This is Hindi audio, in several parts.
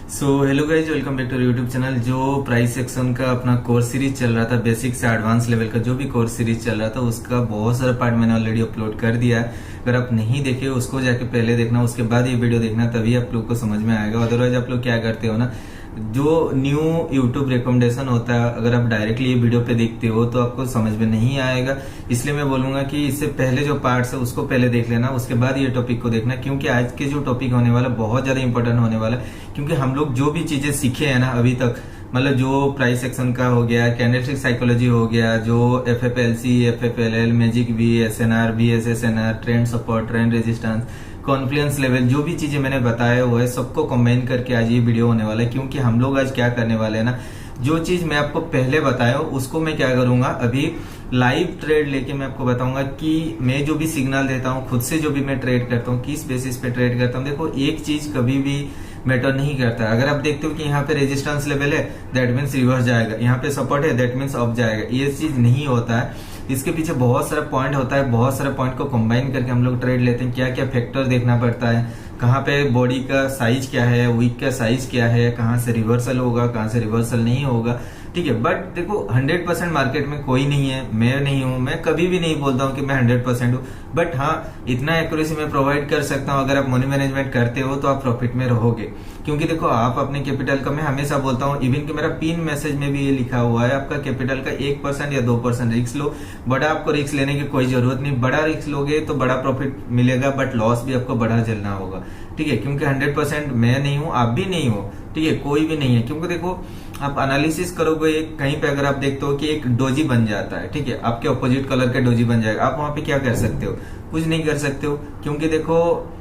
Hello guys, welcome back to YouTube channel. जो प्राइस सेक्शन का अपना कोर्स सीरीज चल रहा था, बेसिक से एडवांस लेवल का जो भी कोर्स सीरीज चल रहा था, उसका बहुत सारा पार्ट मैंने ऑलरेडी अपलोड कर दिया है। अगर आप नहीं देखे उसको जाके पहले देखना, उसके बाद ये वीडियो देखना, तभी आप लोग को समझ में आएगा। अदरवाइज आप लोग क्या करते हो ना, जो न्यू यूट्यूब रिकमेंडेशन होता है, अगर आप डायरेक्टली ये वीडियो पे देखते हो तो आपको समझ में नहीं आएगा। इसलिए मैं बोलूंगा कि इससे पहले जो पार्ट्स है उसको पहले देख लेना, उसके बाद ये टॉपिक को देखना, क्योंकि आज के जो टॉपिक होने वाला बहुत ज्यादा इंपॉर्टेंट होने वाला है। क्योंकि हम लोग जो भी चीजें सीखे हैं ना अभी तक, मतलब जो प्राइस सेक्शन का हो गया, कैंडलस्टिक साइकोलॉजी हो गया, जो FFLC, FFLL, magic V, SNR, VSSNR, trend support, trend resistance, confluence level, जो भी चीजें मैंने बताया हुआ है सबको कंबाइन करके आज ये वीडियो होने वाला है। क्योंकि हम लोग आज क्या करने वाले हैं ना, जो चीज मैं आपको पहले बताया उसको मैं क्या करूंगा, अभी लाइव ट्रेड लेके मैं आपको बताऊंगा कि मैं जो भी सिग्नल देता हूँ, खुद से जो भी मैं ट्रेड करता हूँ, किस बेसिस पे ट्रेड करता हूँ। देखो, एक चीज कभी भी मैटर नहीं करता। अगर आप देखते हो कि यहाँ पे रेजिस्टेंस लेवल है, दैट मीन्स रिवर्स जाएगा, यहाँ पे सपोर्ट है, दैट मीन्स अप जाएगा, ये चीज नहीं होता है। इसके पीछे बहुत सारा पॉइंट होता है, बहुत सारे पॉइंट को कंबाइन करके हम लोग ट्रेड लेते हैं। क्या क्या फैक्टर देखना पड़ता है, कहाँ पे बॉडी का साइज क्या है, वीक का साइज क्या है, कहाँ से रिवर्सल होगा, कहाँ से रिवर्सल नहीं होगा, ठीक है। बट देखो, 100% मार्केट में कोई नहीं है, मैं नहीं हूं, मैं कभी भी नहीं बोलता हूं कि मैं 100% हूं। बट हाँ, इतना एक्यूरेसी मैं प्रोवाइड कर सकता हूं। अगर आप मनी मैनेजमेंट करते हो तो आप प्रॉफिट में रहोगे। क्योंकि देखो, आप अपने कैपिटल का, मैं हमेशा बोलता हूं, इवन कि मेरा पिन मैसेज में भी ये लिखा हुआ है, आपका कैपिटल का 1% या 2% रिस्क लो। बड़ा आपको रिस्क लेने की कोई जरूरत नहीं। बड़ा रिस्क लोगे तो बड़ा प्रॉफिट मिलेगा, बट लॉस भी आपको बड़ा झेलना होगा, ठीक है। क्योंकि 100% मैं नहीं हूं, आप भी नहीं हो, ठीक है, कोई भी नहीं है। क्योंकि देखो, आप एनालिसिस करोगे, कहीं पे अगर आप देखते हो कि एक डोजी बन जाता है, ठीक है, आपके ऑपोजिट कलर का डोजी बन जाएगा, आप वहां पे क्या कर सकते हो? कुछ नहीं कर सकते हो। क्योंकि देखो,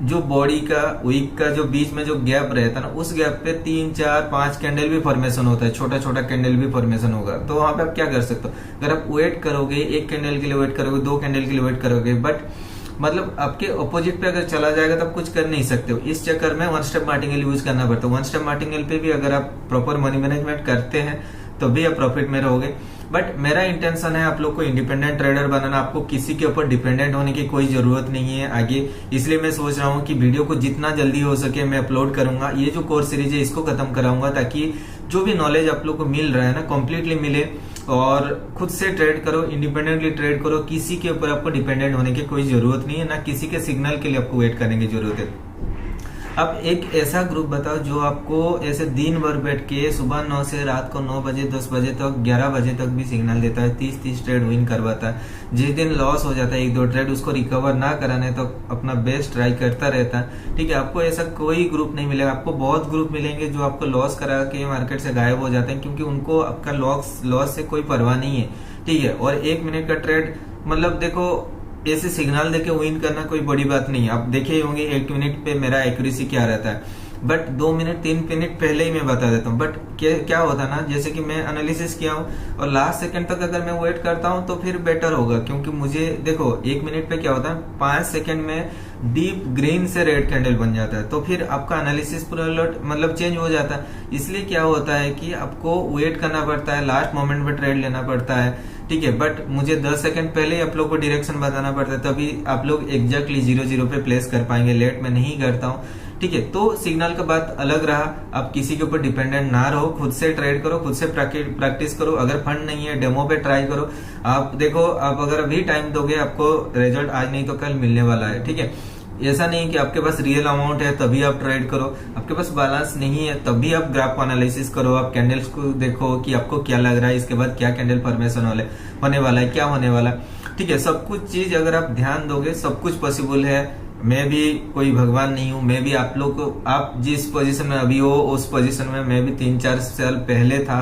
जो बॉडी का वीक का जो बीच में जो गैप रहता है ना, उस गैप पे 3, 4, 5 कैंडल भी फॉर्मेशन होता है, छोटा छोटा कैंडल भी फॉर्मेशन होगा। तो वहां पे आप क्या कर सकते हो? अगर आप वेट करोगे, एक कैंडल के लिए वेट करोगे, 2 कैंडल के लिए वेट करोगे, बट मतलब आपके ऑपोजिट पे अगर चला जाएगा तो आप कुछ कर नहीं सकते हो। इस चक्कर में वन स्टेप मार्टिंगल यूज करना पड़ता है। वन स्टेप मार्टिंगल पे भी अगर आप प्रॉपर मनी मैनेजमेंट करते हैं तो भी आप प्रॉफिट में रहोगे। बट मेरा इंटेंशन है आप लोग को इंडिपेंडेंट ट्रेडर बनाना। आपको किसी के ऊपर डिपेंडेंट होने की कोई जरूरत नहीं है आगे। इसलिए मैं सोच रहा हूँ कि वीडियो को जितना जल्दी हो सके मैं अपलोड करूंगा। ये जो कोर्स सीरीज है इसको खत्म कराऊंगा, ताकि जो भी नॉलेज आप लोग को मिल रहा है ना, कंप्लीटली मिले और खुद से ट्रेड करो, इंडिपेंडेंटली ट्रेड करो। किसी के ऊपर आपको डिपेंडेंट होने की कोई जरूरत नहीं है, ना किसी के सिग्नल के लिए आपको वेट करने की जरूरत है। अब एक ऐसा ग्रुप बताओ जो आपको ऐसे दिन भर बैठ के सुबह 9 से रात को 9 बजे, 10 बजे तक, 11 बजे तक भी सिग्नल देता है, 30 ट्रेड विन करवाता है। जिस दिन लॉस हो जाता है 1-2 ट्रेड, उसको रिकवर ना कराने तो अपना बेस्ट ट्राई करता रहता है, ठीक है। आपको ऐसा कोई ग्रुप नहीं मिलेगा। आपको बहुत ग्रुप मिलेंगे जो आपको लॉस करा के मार्केट से गायब हो जाते हैं, क्योंकि उनको आपका लॉस से कोई परवाह नहीं है, ठीक है। और 1 मिनट का ट्रेड, मतलब देखो, ऐसे सिग्नल देके विन करना कोई बड़ी बात नहीं है। आप देखे होंगे 1 मिनट पे मेरा एक्यूरेसी क्या रहता है, बट 2 मिनट 3 मिनट पहले ही मैं बता देता हूँ। बट क्या होता है ना, जैसे कि मैं एनालिसिस किया हूँ और लास्ट सेकंड तक अगर मैं वेट करता हूँ तो फिर बेटर होगा। क्योंकि मुझे देखो, 1 मिनट पे क्या होता है, 5 सेकंड में डीप ग्रीन से रेड कैंडल बन जाता है, तो फिर आपका एनालिसिस पूरा मतलब चेंज हो जाता है। इसलिए क्या होता है कि आपको वेट करना पड़ता है, लास्ट मोमेंट पे ट्रेड लेना पड़ता है, ठीक है। बट मुझे 10 सेकंड पहले ही आप लोग को डायरेक्शन बताना पड़ता है, तभी आप लोग एग्जैक्टली 0-0 पे प्लेस कर पाएंगे। लेट में नहीं करता हूँ, ठीक है। तो सिग्नल का बात अलग रहा। आप किसी के ऊपर डिपेंडेंट ना रहो, खुद से ट्रेड करो, खुद से प्रैक्टिस करो। अगर फंड नहीं है, डेमो पे ट्राई करो। आप देखो, आप अगर अभी टाइम दोगे, आपको रिजल्ट आज नहीं तो कल मिलने वाला है, ठीक है। ऐसा नहीं कि आपके पास रियल अमाउंट है तभी आप ट्रेड करो, आपके पास बैलेंस नहीं है तभी आप ग्राफ को एनालिसिस करो, आप कैंडल्स को देखो कि आपको क्या लग रहा है, इसके बाद क्या कैंडल फॉर्मेशन होने वाला है, क्या होने वाला है, ठीक है। सब कुछ चीज अगर आप ध्यान दोगे, सब कुछ पॉसिबल है। मैं भी कोई भगवान नहीं हूं। मैं भी आप लोग को, आप जिस पोजीशन में अभी हो उस पोजीशन में मैं भी 3-4 साल पहले था,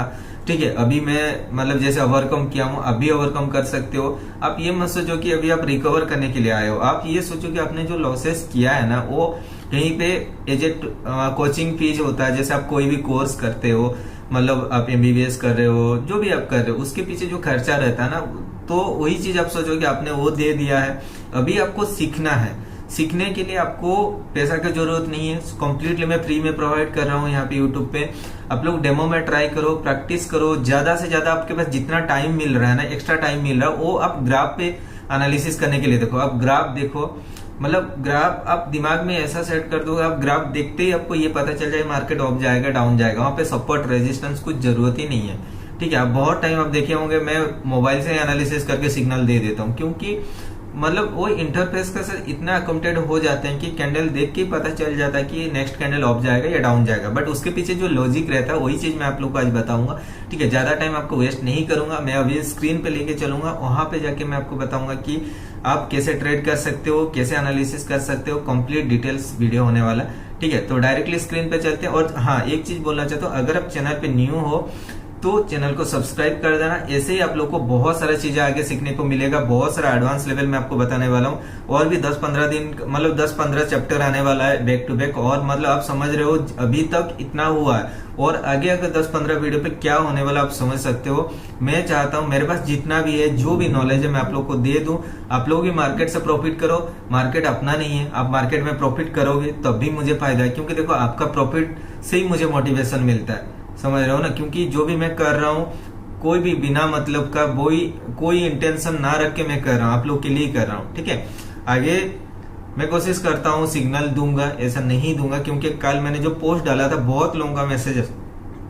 ठीक है। अभी मैं मतलब जैसे ओवरकम किया हूं, अभी ओवरकम कर सकते हो। आप ये मत सोचो कि अभी आप रिकवर करने के लिए आए हो। आप ये सोचो कि आपने जो लॉसेस किया है ना, वो कहीं पे एजेक्ट कोचिंग फीस होता है। जैसे आप कोई भी कोर्स करते हो, मतलब आप MBBS कर रहे हो, जो भी आप कर रहे हो, उसके पीछे जो खर्चा रहता है ना, तो वही चीज आप सोचो कि आपने वो दे दिया है। अभी आपको सीखना है। सीखने के लिए आपको पैसा की जरूरत नहीं है, कंप्लीटली मैं फ्री में प्रोवाइड कर रहा हूँ यहाँ पे यूट्यूब पे। आप लोग डेमो में ट्राई करो, प्रैक्टिस करो, ज्यादा से ज्यादा आपके पास जितना टाइम मिल रहा है ना, एक्स्ट्रा टाइम मिल रहा है, वो आप ग्राफ पे एनालिसिस करने के लिए देखो। आप ग्राफ देखो, मतलब ग्राफ आप दिमाग में ऐसा सेट कर दो, आप ग्राफ देखते ही आपको ये पता चल जाए मार्केट अप जाएगा डाउन जाएगा, वहां पे सपोर्ट रेजिस्टेंस कुछ जरूरत ही नहीं है। ठीक है, आप बहुत टाइम आप देखे होंगे मैं मोबाइल से एनालिसिस करके सिग्नल दे देता हूँ, क्योंकि मतलब वो इंटरफेस का सर इतना अकोमोडेट हो जाते हैं कि कैंडल देख के पता चल जाता है कि नेक्स्ट कैंडल अप जाएगा या डाउन जाएगा, बट उसके पीछे जो लॉजिक रहता है वही चीज मैं आप लोग को आज बताऊंगा। ठीक है, ज्यादा टाइम आपको वेस्ट नहीं करूंगा, मैं अभी स्क्रीन पे लेके चलूंगा, वहां पे जाके मैं आपको बताऊंगा कि आप कैसे ट्रेड कर सकते हो, कैसे एनालिसिस कर सकते हो, कंप्लीट डिटेल्स वीडियो होने वाला। ठीक है, तो डायरेक्टली स्क्रीन पे चलते हैं। और हाँ, एक चीज बोलना चाहता हूँ, अगर आप चैनल पे न्यू हो तो चैनल को सब्सक्राइब कर देना, ऐसे ही आप लोग को बहुत सारा चीजें आगे सीखने को मिलेगा, बहुत सारा एडवांस लेवल में आपको बताने वाला हूँ। और भी 10-15 दिन मतलब 10-15 चैप्टर आने वाला है बैक टू बैक, और मतलब आप समझ रहे हो अभी तक इतना हुआ है और आगे अगर 10-15 वीडियो पे क्या होने वाला आप समझ सकते हो। मैं चाहता हूँ मेरे पास जितना भी है, जो भी नॉलेज है मैं आप लोग को दे दूं, आप लोग भी मार्केट से प्रॉफिट करो। मार्केट अपना नहीं है, आप मार्केट में प्रॉफिट करोगे तब भी मुझे फायदा है, क्योंकि देखो आपका प्रॉफिट से ही मुझे मोटिवेशन मिलता है, समझ रहे हो ना। क्योंकि जो भी मैं कर रहा हूँ कोई भी बिना मतलब का कोई इंटेंशन ना रख के मैं कर रहा हूँ, आप लोग के लिए ही कर रहा हूँ। ठीक है, आगे मैं कोशिश करता हूँ सिग्नल दूंगा, ऐसा नहीं दूंगा, क्योंकि कल मैंने जो पोस्ट डाला था बहुत लोगों का मैसेज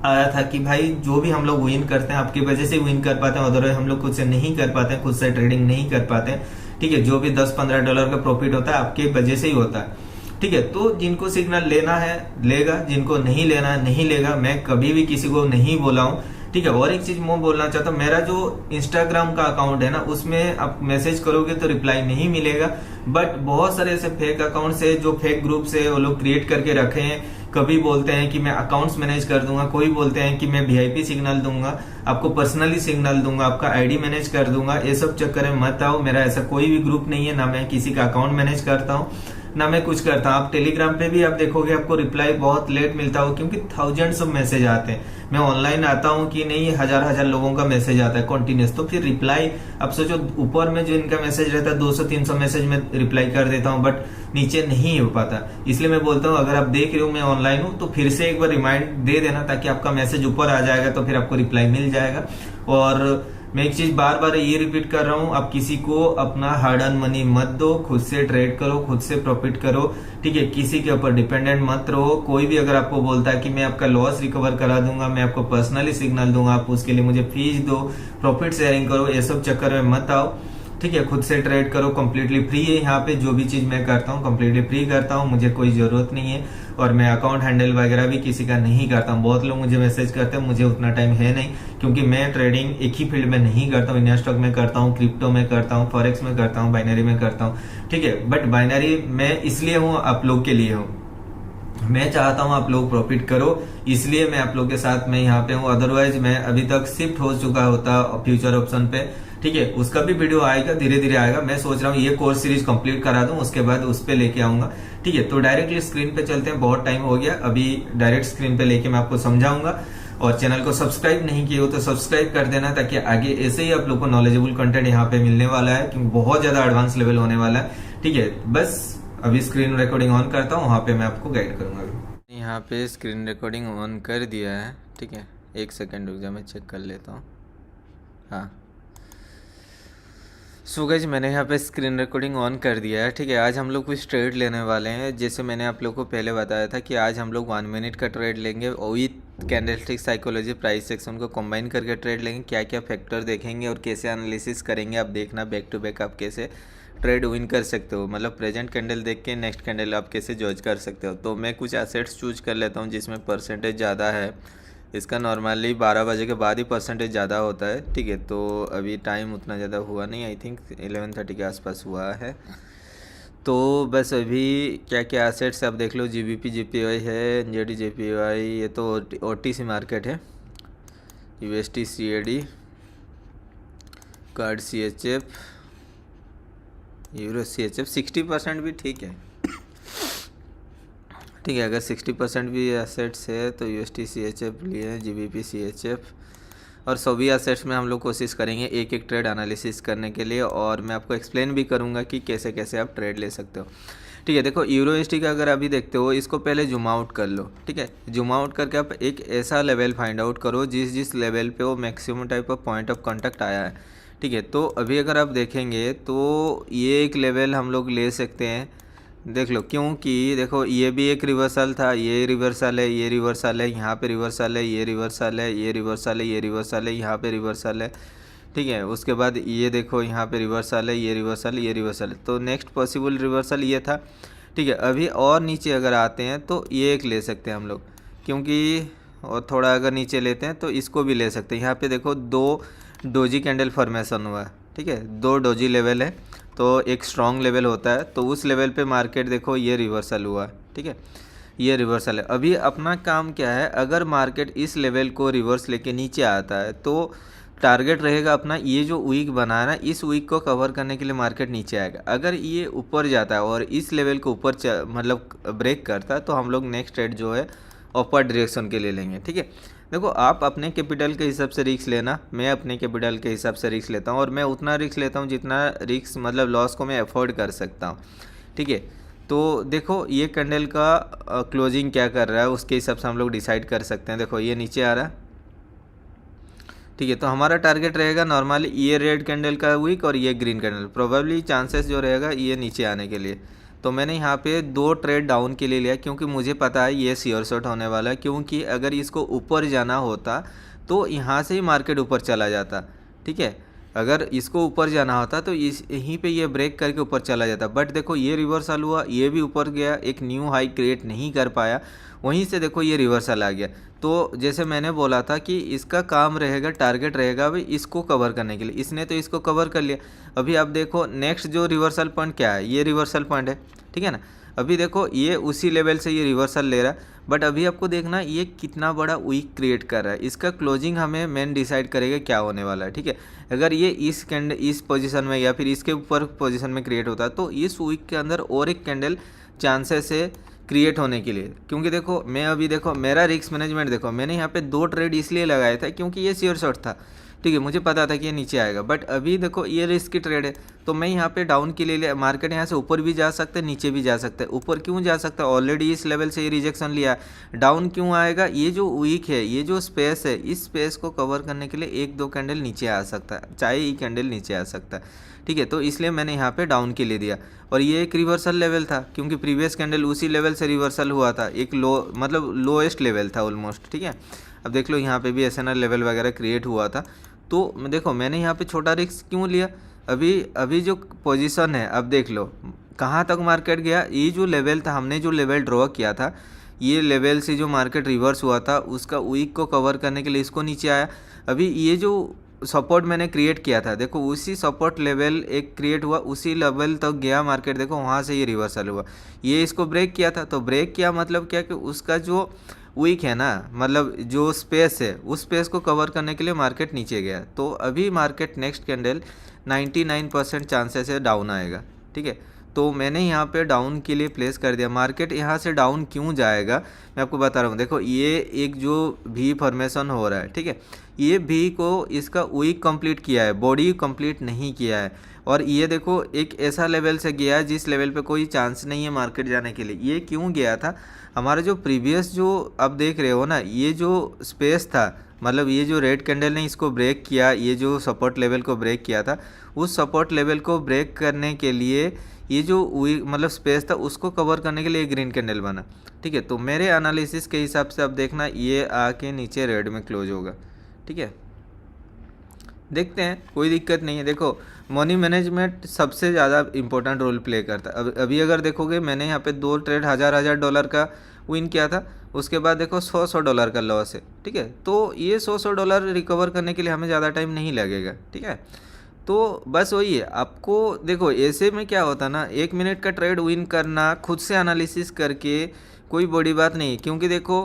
आया था कि भाई जो भी हम लोग विन करते हैं आपकी वजह से विन कर पाते हैं, अदरवाइज हम लोग खुद से नहीं कर पाते हैं, खुद से ट्रेडिंग नहीं कर पाते हैं। ठीक है, जो भी $10-15 का प्रॉफिट होता है आपकी वजह से ही होता है। ठीक है, तो जिनको सिग्नल लेना है लेगा, जिनको नहीं लेना है नहीं लेगा, मैं कभी भी किसी को नहीं बोला हूं। ठीक है, और एक चीज मैं बोलना चाहता हूँ, मेरा जो इंस्टाग्राम का अकाउंट है ना, उसमें आप मैसेज करोगे तो रिप्लाई नहीं मिलेगा, बट बहुत सारे ऐसे फेक अकाउंट्स है जो फेक ग्रुप से वो लोग क्रिएट करके रखे हैं। कभी बोलते हैं कि मैं अकाउंट्स मैनेज कर दूंगा, कोई बोलते हैं कि मैं वीआईपी सिग्नल दूंगा, आपको पर्सनली सिग्नल दूंगा, आपका आईडी मैनेज कर दूंगा। ये सब चक्कर में मत आओ, मेरा ऐसा कोई भी ग्रुप नहीं है, ना मैं किसी का अकाउंट मैनेज करता हूँ ना मैं कुछ करता हूँ। आप टेलीग्राम पे भी आप देखोगे आपको रिप्लाई बहुत लेट मिलता हो, क्योंकि थाउजेंड्स ऑफ मैसेज आते हैं। मैं ऑनलाइन आता हूँ कि नहीं, हजार लोगों का मैसेज आता है कंटिन्यूस, तो फिर रिप्लाई आप सोचो, ऊपर में जो इनका मैसेज रहता है 200-300 मैसेज में रिप्लाई कर देता हूँ, बट नीचे नहीं हो पाता। इसलिए मैं बोलता हूँ अगर आप देख रहे हो मैं ऑनलाइन हूँ तो फिर से एक बार रिमाइंड दे देना, ताकि आपका मैसेज ऊपर आ जाएगा तो फिर आपको रिप्लाई मिल जाएगा। और मैं एक चीज बार बार ये रिपीट कर रहा हूँ, आप किसी को अपना हार्ड अर्न मनी मत दो, खुद से ट्रेड करो, खुद से प्रॉफिट करो। ठीक है, किसी के ऊपर डिपेंडेंट मत रहो। कोई भी अगर आपको बोलता है कि मैं आपका लॉस रिकवर करा दूंगा, मैं आपको पर्सनली सिग्नल दूंगा, आप उसके लिए मुझे फीस दो, प्रॉफिट शेयरिंग करो, ये सब चक्कर में मत आओ। ठीक है, खुद से ट्रेड करो, कंप्लीटली फ्री है यहाँ पे। जो भी चीज मैं करता हूँ कंप्लीटली फ्री करता हूँ, मुझे कोई जरूरत नहीं है, और मैं अकाउंट हैंडल वगैरह भी किसी का नहीं करता हूँ। बहुत लोग मुझे मैसेज करते हैं, मुझे उतना टाइम है नहीं, क्योंकि मैं ट्रेडिंग एक ही फील्ड में नहीं करता हूँ। इंडियन स्टॉक में करता हूँ, क्रिप्टो में करता हूँ, फॉरेक्स में करता हूँ, बाइनरी में करता हूँ। ठीक है, बट बाइनरी मैं इसलिए हूँ आप लोग के लिए हूँ, मैं चाहता हूं आप लोग प्रॉफिट करो, इसलिए मैं आप लोग के साथ में यहाँ पे हूँ। अदरवाइज मैं अभी तक शिफ्ट हो चुका होता फ्यूचर ऑप्शन पे। ठीक है, उसका भी वीडियो आएगा, धीरे धीरे आएगा। मैं सोच रहा हूँ ये कोर्स सीरीज कंप्लीट करा दूं, उसके बाद उस पे लेके आऊंगा। ठीक है, तो डायरेक्टली स्क्रीन पे चलते हैं, बहुत टाइम हो गया, अभी डायरेक्ट स्क्रीन पे लेके मैं आपको समझाऊंगा। और चैनल को सब्सक्राइब नहीं किए हो तो सब्सक्राइब कर देना, ताकि आगे ऐसे ही आप लोग को नॉलेजेबल कंटेंट यहाँ पे मिलने वाला है, क्योंकि बहुत ज्यादा एडवांस लेवल होने वाला है। ठीक है, बस अभी स्क्रीन रिकॉर्डिंग ऑन करता हूँ, वहां पे मैं आपको गाइड करूंगा। यहाँ पे स्क्रीन रिकॉर्डिंग ऑन कर दिया है। ठीक है, एक सेकंड रुक जा, मैं चेक कर लेता हूँ। हाँ, सो गाइस मैंने यहाँ पे स्क्रीन रिकॉर्डिंग ऑन कर दिया है। ठीक है, आज हम लोग कुछ ट्रेड लेने वाले हैं। जैसे मैंने आप लोग को पहले बताया था कि आज हम लोग 1 मिनट का ट्रेड लेंगे, with candlestick psychology price section को कंबाइन करके ट्रेड लेंगे। क्या क्या फैक्टर देखेंगे और कैसे एनालिसिस करेंगे, आप देखना बैक टू बैक आप कैसे ट्रेड विन कर सकते हो, मतलब प्रेजेंट कैंडल देख के नेक्स्ट कैंडल आप कैसे जज कर सकते हो। तो मैं कुछ एसेट्स चूज कर लेता हूँ जिसमें परसेंटेज ज़्यादा है। इसका नॉर्मली 12 बजे के बाद ही परसेंटेज ज़्यादा होता है। ठीक है, तो अभी टाइम उतना ज़्यादा हुआ नहीं, आई थिंक 11:30 के आसपास हुआ है। तो बस अभी क्या क्या एसेट्स आप देख लो, GBP JPY है, NZD JPY, ये तो OTC मार्केट है, USD CAD, card CHF, euro CHF। 60% भी ठीक है। ठीक है, अगर 60% भी एसेट्स है तो USD CHF लिए, GBP CHF, और सभी एसेट्स में हम लोग कोशिश करेंगे एक एक ट्रेड एनालिसिस करने के लिए, और मैं आपको एक्सप्लेन भी करूंगा कि कैसे कैसे आप ट्रेड ले सकते हो। ठीक है, देखो यूरो USD का अगर अभी देखते हो, इसको पहले जूम आउट कर लो। ठीक है, जूम आउट करके आप एक ऐसा लेवल फाइंड आउट करो जिस लेवल पे वो maximum type of point of contact आया है। ठीक है, तो अभी अगर आप देखेंगे तो ये एक लेवल हम लोग ले सकते हैं, देख लो, क्योंकि देखो ये भी एक रिवर्सल था, ये रिवर्सल है, ये रिवर्सल है, यहाँ पे रिवर्सल है, ये रिवर्सल है, ये रिवर्सल है, ये रिवर्सल है, यहाँ पे रिवर्सल है। ठीक है, उसके बाद ये देखो यहाँ पे रिवर्सल है, ये रिवर्सल, ये रिवर्सल है, तो नेक्स्ट पॉसिबल रिवर्सल ये था। ठीक है, अभी और नीचे अगर आते हैं तो ये एक ले सकते हैं हम लोग, क्योंकि और थोड़ा अगर नीचे लेते हैं तो इसको भी ले सकते हैं। यहाँ पे देखो 2 डोजी कैंडल फॉर्मेशन हुआ है। ठीक है, 2 डोजी लेवल है, तो एक स्ट्रॉन्ग लेवल होता है, तो उस लेवल पे मार्केट देखो ये रिवर्सल हुआ है। ठीक है, ये रिवर्सल है। अभी अपना काम क्या है, अगर मार्केट इस लेवल को रिवर्स लेके नीचे आता है तो टारगेट रहेगा अपना ये जो वीक बना है ना, इस वीक को कवर करने के लिए मार्केट नीचे आएगा। अगर ये ऊपर जाता है और इस लेवल को ऊपर मतलब ब्रेक करता है तो हम लोग नेक्स्ट ट्रेड जो है अपर डायरेक्शन के लिए लेंगे। ठीक है, देखो आप अपने कैपिटल के हिसाब से रिस्क लेना, मैं अपने कैपिटल के हिसाब से रिस्क लेता हूँ, और मैं उतना रिस्क लेता हूँ जितना रिस्क मतलब लॉस को मैं अफोर्ड कर सकता हूँ। ठीक है, तो देखो ये कैंडल का क्लोजिंग क्या कर रहा है उसके हिसाब से हम लोग डिसाइड कर सकते हैं। देखो ये नीचे आ रहा है। ठीक है, तो हमारा टारगेट रहेगा नॉर्मली ये रेड कैंडल का वीक और ये ग्रीन कैंडल, प्रोबेबली चांसेस जो रहेगा ये नीचे आने के लिए। तो मैंने यहाँ पे 2 ट्रेड डाउन के लिए लिया, क्योंकि मुझे पता है ये श्योर शॉट होने वाला है, क्योंकि अगर इसको ऊपर जाना होता तो यहाँ से ही मार्केट ऊपर चला जाता। ठीक है, अगर इसको ऊपर जाना होता तो इस यहीं पे ये ब्रेक करके ऊपर चला जाता, बट देखो ये रिवर्सल हुआ, ये भी ऊपर गया, एक न्यू हाई क्रिएट नहीं कर पाया, वहीं से देखो ये रिवर्सल आ गया। तो जैसे मैंने बोला था कि इसका काम रहेगा, टारगेट रहेगा अभी इसको कवर करने के लिए, इसने तो इसको कवर कर लिया। अभी आप देखो नेक्स्ट जो रिवर्सल पॉइंट क्या है, ये रिवर्सल पॉइंट है। ठीक है ना, अभी देखो ये उसी लेवल से ये रिवर्सल ले रहा है, बट अभी आपको देखना ये कितना बड़ा वीक क्रिएट कर रहा है, इसका क्लोजिंग हमें मेन डिसाइड करेगा क्या होने वाला है। ठीक है, अगर ये इस कैंडल इस पोजीशन में या फिर इसके ऊपर पोजीशन में क्रिएट होता है तो इस वीक के अंदर और एक कैंडल चांसेस है क्रिएट होने के लिए। क्योंकि देखो मैं अभी देखो मेरा रिस्क मैनेजमेंट देखो, मैंने यहाँ पे 2 ट्रेड इसलिए लगाया था क्योंकि ये श्योर शॉट था। ठीक है, मुझे पता था कि ये नीचे आएगा, बट अभी देखो ये रिस्क की ट्रेड है, तो मैं यहाँ पे डाउन के लिए मार्केट यहाँ से ऊपर भी जा सकता है, नीचे भी जा सकता है। ऊपर क्यों जा सकता है, ऑलरेडी इस लेवल से ये रिजेक्शन लिया। डाउन क्यों आएगा, ये जो वीक है, ये जो स्पेस है, इस स्पेस को कवर करने के लिए 1-2 कैंडल नीचे आ सकता है, चाहे ये कैंडल नीचे आ सकता है। ठीक है, तो इसलिए मैंने यहाँ पे डाउन के लिए दिया, और ये एक रिवर्सल लेवल था, क्योंकि प्रीवियस कैंडल उसी लेवल से रिवर्सल हुआ था, एक लो मतलब लोएस्ट लेवल था ऑलमोस्ट। ठीक है, अब देख लो यहाँ पे भी एसएनआर लेवल वगैरह क्रिएट हुआ था। तो देखो मैंने यहाँ पे छोटा रिस्क क्यों लिया, अभी जो पोजीशन है, अब देख लो कहाँ तक मार्केट गया। ये जो लेवल था, हमने जो लेवल ड्रॉ किया था, ये लेवल से जो मार्केट रिवर्स हुआ था उसका वीक को कवर करने के लिए इसको नीचे आया। अभी ये जो सपोर्ट मैंने क्रिएट किया था, देखो उसी सपोर्ट लेवल एक क्रिएट हुआ, उसी लेवल तक गया मार्केट, देखो वहाँ से ये रिवर्सल हुआ, ये इसको ब्रेक किया था। तो ब्रेक किया मतलब क्या कि उसका जो वीक है ना, मतलब जो स्पेस है, उस स्पेस को कवर करने के लिए मार्केट नीचे गया। तो अभी मार्केट नेक्स्ट कैंडल 99% चांसेस है डाउन आएगा। ठीक है, तो मैंने यहाँ पे डाउन के लिए प्लेस कर दिया। मार्केट यहाँ से डाउन क्यों जाएगा मैं आपको बता रहा हूँ। देखो ये एक जो भी फॉर्मेशन हो रहा है, ठीक है, ये भी को इसका वीक कंप्लीट किया है, बॉडी कंप्लीट नहीं किया है, और ये देखो एक ऐसा लेवल से गया है जिस लेवल पे कोई चांस नहीं है मार्केट जाने के लिए। ये क्यों गया था, हमारा जो प्रीवियस जो आप देख रहे हो ना, ये जो स्पेस था, मतलब ये जो रेड कैंडल ने इसको ब्रेक किया, ये जो सपोर्ट लेवल को ब्रेक किया था, उस सपोर्ट लेवल को ब्रेक करने के लिए ये जो मतलब स्पेस था उसको कवर करने के लिए ग्रीन कैंडल बना। ठीक है, तो मेरे एनालिसिस के हिसाब से अब देखना ये आके नीचे रेड में क्लोज होगा। ठीक है, देखते हैं, कोई दिक्कत नहीं है। देखो मनी मैनेजमेंट सबसे ज़्यादा इंपॉर्टेंट रोल प्ले करता है। अभी अगर देखोगे मैंने यहाँ पे 2 ट्रेड $1000 का विन किया था, उसके बाद देखो $100 का लॉस है। ठीक है, तो ये $100 रिकवर करने के लिए हमें ज़्यादा टाइम नहीं लगेगा। ठीक है, तो बस वही है, आपको देखो ऐसे में क्या होता है ना, 1 मिनट का ट्रेड विन करना खुद से एनालिसिस करके कोई बड़ी बात नहीं, क्योंकि देखो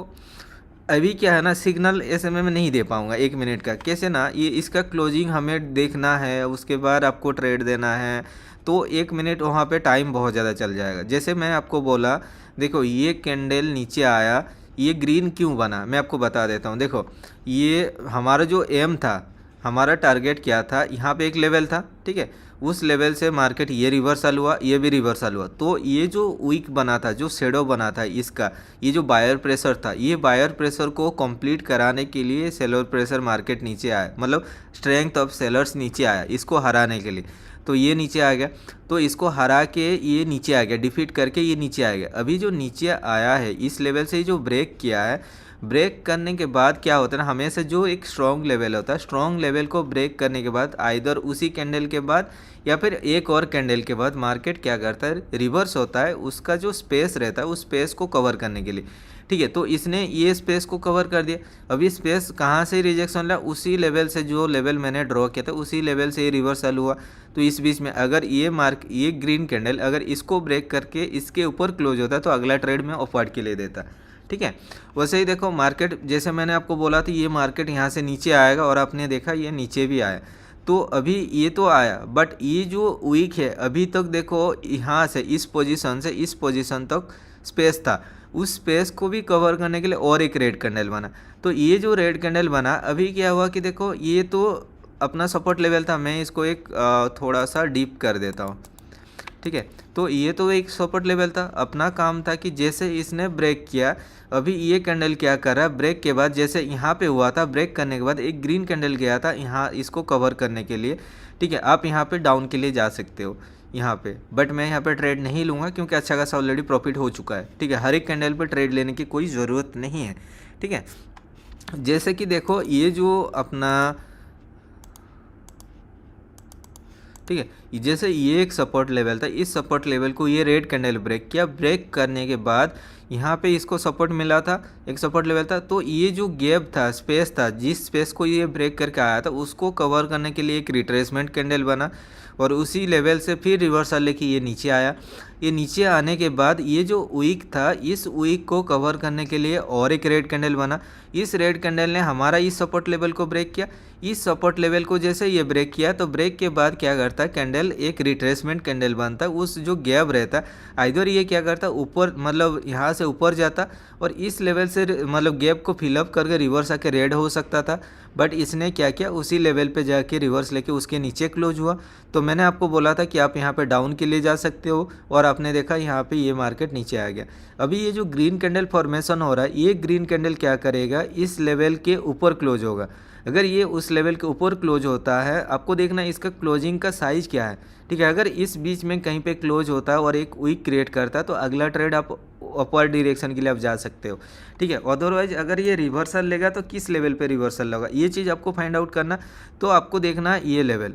अभी क्या है ना, सिग्नल ऐसे में मैं नहीं दे पाऊँगा 1 मिनट का। कैसे ना, ये इसका क्लोजिंग हमें देखना है, उसके बाद आपको ट्रेड देना है, तो 1 मिनट वहाँ पे टाइम बहुत ज़्यादा चल जाएगा। जैसे मैं आपको बोला, देखो ये कैंडल नीचे आया, ये ग्रीन क्यों बना मैं आपको बता देता हूँ। देखो ये हमारा जो एम था, हमारा टारगेट क्या था, यहाँ पे एक लेवल था, ठीक है, उस लेवल से मार्केट ये रिवर्सल हुआ, ये भी रिवर्सल हुआ, तो ये जो वीक बना था, जो शेडो बना था इसका, ये जो बायर प्रेशर था, ये बायर प्रेशर को कंप्लीट कराने के लिए सेलर प्रेशर मार्केट नीचे आया, मतलब स्ट्रेंथ ऑफ सेलर्स नीचे आया इसको हराने के लिए। तो ये नीचे आ गया, तो इसको हरा के ये नीचे आ गया, डिफीट करके ये नीचे आ गया। अभी जो नीचे आया है इस लेवल से जो ब्रेक किया है, ब्रेक करने के बाद क्या होता है ना, हमेशा जो एक स्ट्रॉन्ग लेवल होता है, स्ट्रॉन्ग लेवल को ब्रेक करने के बाद आइदर उसी कैंडल के बाद या फिर एक और कैंडल के बाद मार्केट क्या करता है, रिवर्स होता है, उसका जो स्पेस रहता है उस स्पेस को कवर करने के लिए, ठीक है। तो इसने ये स्पेस को कवर कर दिया। अब ये स्पेस कहाँ से रिजेक्शन लिया, उसी लेवल से, जो लेवल मैंने ड्रॉ किया था उसी लेवल से ये रिवर्सल हुआ। तो इस बीच में अगर ये ग्रीन कैंडल अगर इसको ब्रेक करके इसके ऊपर क्लोज होता तो अगला ट्रेड में अपवर्ड के लिए देता, ठीक है। वैसे ही देखो मार्केट, जैसे मैंने आपको बोला था ये मार्केट यहाँ से नीचे आएगा और आपने देखा ये नीचे भी आया। तो अभी ये तो आया, बट ये जो वीक है अभी तक देखो, यहाँ से इस पोजीशन से इस पोजीशन तक स्पेस था, उस स्पेस को भी कवर करने के लिए और एक रेड कैंडल बना। तो ये जो रेड कैंडल बना, अभी क्या हुआ कि देखो ये तो अपना सपोर्ट लेवल था, मैं इसको एक थोड़ा सा डीप कर देता हूँ, ठीक है। तो ये तो एक सपोर्ट लेवल था, अपना काम था कि जैसे इसने ब्रेक किया, अभी ये कैंडल क्या कर रहा है, ब्रेक के बाद जैसे यहाँ पे हुआ था, ब्रेक करने के बाद एक ग्रीन कैंडल गया था यहाँ इसको कवर करने के लिए, ठीक है। आप यहाँ पे डाउन के लिए जा सकते हो यहाँ पे, बट मैं यहाँ पे ट्रेड नहीं लूँगा क्योंकि अच्छा खासा ऑलरेडी प्रॉफिट हो चुका है, ठीक है। हर एक कैंडल पे ट्रेड लेने की कोई ज़रूरत नहीं है, ठीक है। जैसे कि देखो ये जो अपना, ठीक है, जैसे ये एक सपोर्ट लेवल था, इस सपोर्ट लेवल को ये रेड कैंडल ब्रेक किया, ब्रेक करने के बाद यहाँ पे इसको सपोर्ट मिला था, एक सपोर्ट लेवल था। तो ये जो गैप था, स्पेस था, जिस स्पेस को ये ब्रेक करके आया था उसको कवर करने के लिए एक रिट्रेसमेंट कैंडल बना और उसी लेवल से फिर रिवर्सल लेके ये नीचे आया। ये नीचे आने के बाद ये जो वीक था, इस वीक को कवर करने के लिए और एक रेड कैंडल बना। इस रेड कैंडल ने हमारा इस सपोर्ट लेवल को ब्रेक किया। इस सपोर्ट लेवल को जैसे ये ब्रेक किया तो ब्रेक के बाद क्या करता है, कैंडल एक रिट्रेसमेंट कैंडल बनता है। उस जो गैप रहता आइदर ये क्या करता ऊपर, मतलब यहाँ से ऊपर जाता और इस लेवल से मतलब गैप को फिलअप करके रिवर्स आके रेड हो सकता था, बट इसने क्या किया, उसी लेवल पे जाके रिवर्स लेके उसके नीचे क्लोज हुआ। तो मैंने आपको बोला था कि आप यहाँ पे डाउन के लिए जा सकते हो और आपने देखा यहाँ पे ये मार्केट नीचे आ गया। अभी ये जो ग्रीन कैंडल फॉर्मेशन हो रहा है, ये ग्रीन कैंडल क्या करेगा, इस लेवल के ऊपर क्लोज होगा। अगर ये उस लेवल के ऊपर क्लोज होता है, आपको देखना इसका क्लोजिंग का साइज क्या है, ठीक है। अगर इस बीच में कहीं पे क्लोज होता है और एक वीक क्रिएट करता है तो अगला ट्रेड आप अपवर्ड डायरेक्शन के लिए आप जा सकते हो, ठीक है। अदरवाइज अगर ये रिवर्सल लेगा तो किस लेवल पे रिवर्सल लेगा, ये चीज़ आपको फाइंड आउट करना। तो आपको देखना ये लेवल,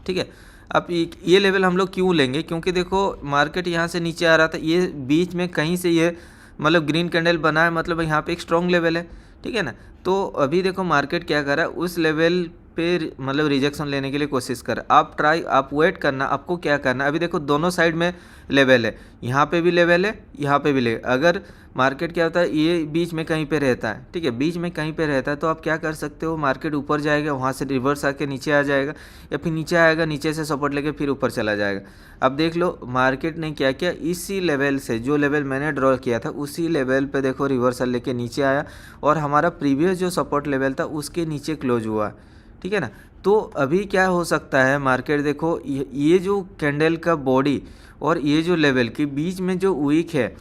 ठीक है। अब ये लेवल हम लोग क्यों लेंगे, क्योंकि देखो मार्केट यहाँ से नीचे आ रहा था, ये बीच में कहीं से ये मतलब ग्रीन कैंडल बना है, मतलब यहाँ पे एक स्ट्रॉन्ग लेवल है, ठीक है ना। तो अभी देखो मार्केट क्या कर रहा है, उस लेवल पे मतलब रिजेक्शन लेने के लिए कोशिश कर, आप वेट करना। आपको क्या करना, अभी देखो दोनों साइड में लेवल है, यहाँ पे भी लेवल है, यहाँ पे भी लेवल। अगर मार्केट क्या होता है, ये बीच में कहीं पे रहता है, ठीक है, बीच में कहीं पे रहता है, तो आप क्या कर सकते हो, मार्केट ऊपर जाएगा, वहाँ से रिवर्स आके नीचे आ जाएगा, या फिर नीचे आएगा, नीचे से सपोर्ट लेके फिर ऊपर चला जाएगा। अब देख लो मार्केट ने क्या किया, इसी लेवल से, जो लेवल मैंने ड्रॉ किया था उसी लेवल पे देखो रिवर्सल लेके नीचे आया और हमारा प्रीवियस जो सपोर्ट लेवल था उसके नीचे क्लोज हुआ, ठीक है ना। तो अभी क्या हो सकता है, मार्केट देखो ये जो कैंडल का बॉडी और ये जो लेवल के बीच में जो वीक है,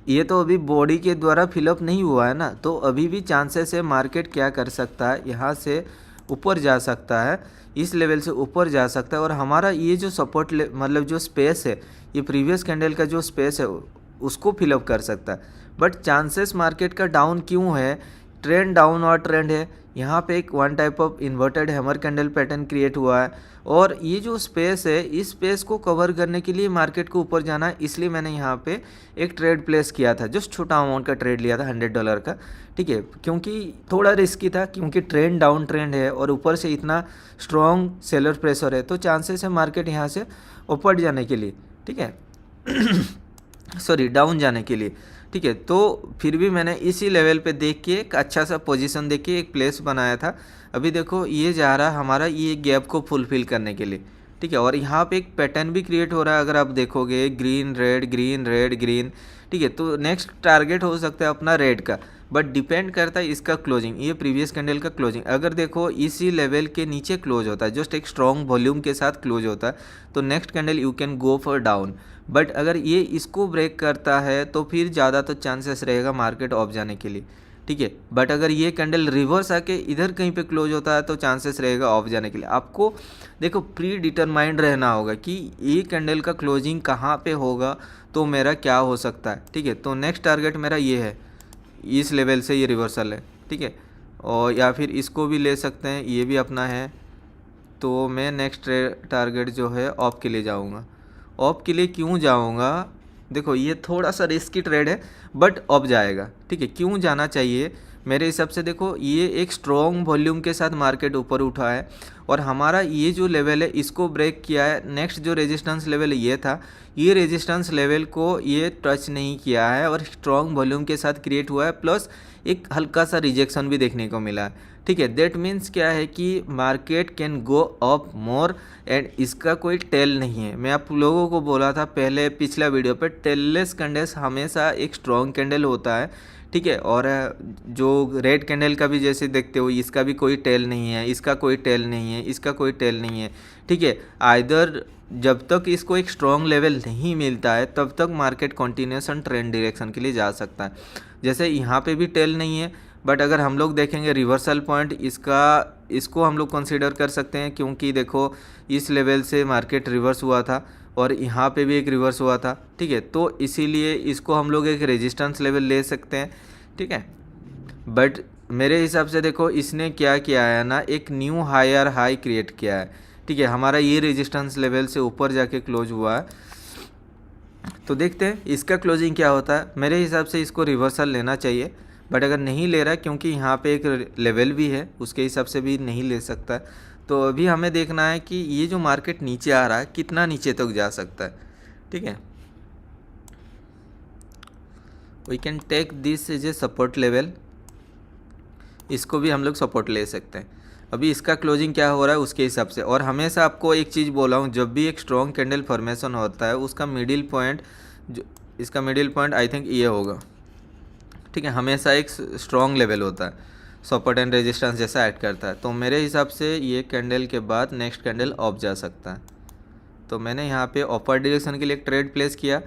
ये तो अभी बॉडी के द्वारा फिलअप नहीं हुआ है ना, तो अभी भी चांसेस है मार्केट क्या कर सकता है, यहाँ से ऊपर जा सकता है, इस लेवल से ऊपर जा सकता है और हमारा ये जो सपोर्ट मतलब जो स्पेस है, ये प्रीवियस कैंडल का जो स्पेस है उसको फिलअप कर सकता है। बट चांसेस मार्केट का डाउन क्यों है, ट्रेंड डाउन और ट्रेंड है, यहाँ पे एक one type of inverted hammer candle pattern create हुआ है और ये जो स्पेस है, इस स्पेस को कवर करने के लिए मार्केट को ऊपर जाना है। इसलिए मैंने यहाँ पे एक ट्रेड प्लेस किया था, जस्ट छोटा अमाउंट का ट्रेड लिया था $100 का, ठीक है, क्योंकि थोड़ा रिस्की था, क्योंकि ट्रेंड डाउन ट्रेंड है और ऊपर से इतना स्ट्रॉन्ग सेलर प्रेशर है, तो चांसेस है मार्केट यहाँ से ऊपर जाने के लिए, ठीक है सॉरी डाउन जाने के लिए, ठीक है। तो फिर भी मैंने इसी लेवल पे देख के एक अच्छा सा पोजीशन देख के एक प्लेस बनाया था। अभी देखो ये जा रहा है हमारा ये गैप को फुलफिल करने के लिए, ठीक है, और यहाँ पे एक पैटर्न भी क्रिएट हो रहा है। अगर आप देखोगे green red green red green, ठीक है। तो नेक्स्ट टारगेट हो सकता है अपना रेड का, बट डिपेंड करता है इसका क्लोजिंग, ये प्रीवियस कैंडल का क्लोजिंग। अगर देखो इसी लेवल के नीचे क्लोज होता है, जस्ट एक स्ट्रॉन्ग वॉल्यूम के साथ क्लोज होता है, तो next candle you can go for down. But अगर ये इसको ब्रेक करता है तो फिर ज़्यादा तो चांसेस रहेगा मार्केट ऑफ जाने के लिए, ठीक है। बट अगर ये कैंडल रिवर्स आके इधर कहीं पे क्लोज होता है तो चांसेस रहेगा ऑफ जाने के लिए। आपको देखो प्री डिटरमाइंड रहना होगा कि ये कैंडल का क्लोजिंग कहाँ पे होगा तो मेरा क्या हो सकता है, ठीक है। तो नेक्स्ट टारगेट मेरा ये है, इस लेवल से ये रिवर्सल है, ठीक है। और या फिर इसको भी ले सकते हैं, ये भी अपना है। तो मैं नेक्स्ट टारगेट जो है ऑफ के लिए जाऊँगा। ऑफ के लिए क्यों जाऊँगा, देखो ये थोड़ा सा रिस्की ट्रेड है बट ऑफ जाएगा, ठीक है। क्यों जाना चाहिए मेरे हिसाब से, देखो ये एक स्ट्रॉन्ग वॉल्यूम के साथ मार्केट ऊपर उठा है और हमारा ये जो लेवल है इसको ब्रेक किया है। नेक्स्ट जो रेजिस्टेंस लेवल ये था, ये रेजिस्टेंस लेवल को ये टच नहीं किया है और स्ट्रॉन्ग वॉल्यूम के साथ क्रिएट हुआ है, प्लस एक हल्का सा रिजेक्शन भी देखने को मिला है, ठीक है। दैट मीन्स क्या है कि market can go up more and इसका कोई टेल नहीं है। मैं आप लोगों को बोला था पहले पिछला वीडियो पे, टेललेस कैंडल्स हमेशा एक स्ट्रॉन्ग कैंडल होता है, ठीक है। और जो रेड कैंडल का भी जैसे देखते हो, इसका भी कोई टेल नहीं है, इसका कोई टेल नहीं है, इसका कोई टेल नहीं है, ठीक है। आइदर जब तक इसको एक स्ट्रॉन्ग लेवल नहीं मिलता है तब तक मार्केट कंटिन्यूएशन ट्रेंड डायरेक्शन के लिए जा सकता है। जैसे यहाँ पे भी टेल नहीं है, बट अगर हम लोग देखेंगे रिवर्सल पॉइंट इसको हम लोग कंसीडर कर सकते हैं, क्योंकि देखो इस लेवल से मार्केट रिवर्स हुआ था और यहाँ पे भी एक रिवर्स हुआ था, ठीक है। तो इसीलिए इसको हम लोग एक रेजिस्टेंस लेवल ले सकते हैं, ठीक है। बट मेरे हिसाब से देखो इसने क्या किया है ना, एक न्यू हायर हाई क्रिएट किया है, ठीक है। हमारा ये रेजिस्टेंस लेवल से ऊपर जाके क्लोज हुआ है, तो देखते हैं इसका क्लोजिंग क्या होता है। मेरे हिसाब से इसको रिवर्सल लेना चाहिए, बट अगर नहीं ले रहा क्योंकि यहाँ पे एक लेवल भी है, उसके हिसाब से भी नहीं ले सकता। तो अभी हमें देखना है कि ये जो मार्केट नीचे आ रहा है कितना नीचे तक जा सकता है, ठीक है। We can take this as a support level, इसको भी हम लोग सपोर्ट ले सकते हैं। अभी इसका क्लोजिंग क्या हो रहा है उसके हिसाब से। और हमेशा आपको एक चीज़ बोला हूँ, जब भी एक स्ट्रॉन्ग कैंडल फॉर्मेशन होता है उसका मिडिल पॉइंट, जो इसका मिडिल पॉइंट आई थिंक ये होगा, ठीक है। हमेशा एक स्ट्रॉन्ग लेवल होता है, सपोर्ट एंड रेजिस्टेंस जैसा ऐड करता है। तो मेरे हिसाब से ये कैंडल के बाद नेक्स्ट कैंडल ऑफ जा सकता है। तो मैंने यहाँ पे अपर डायरेक्शन के लिए एक ट्रेड प्लेस किया,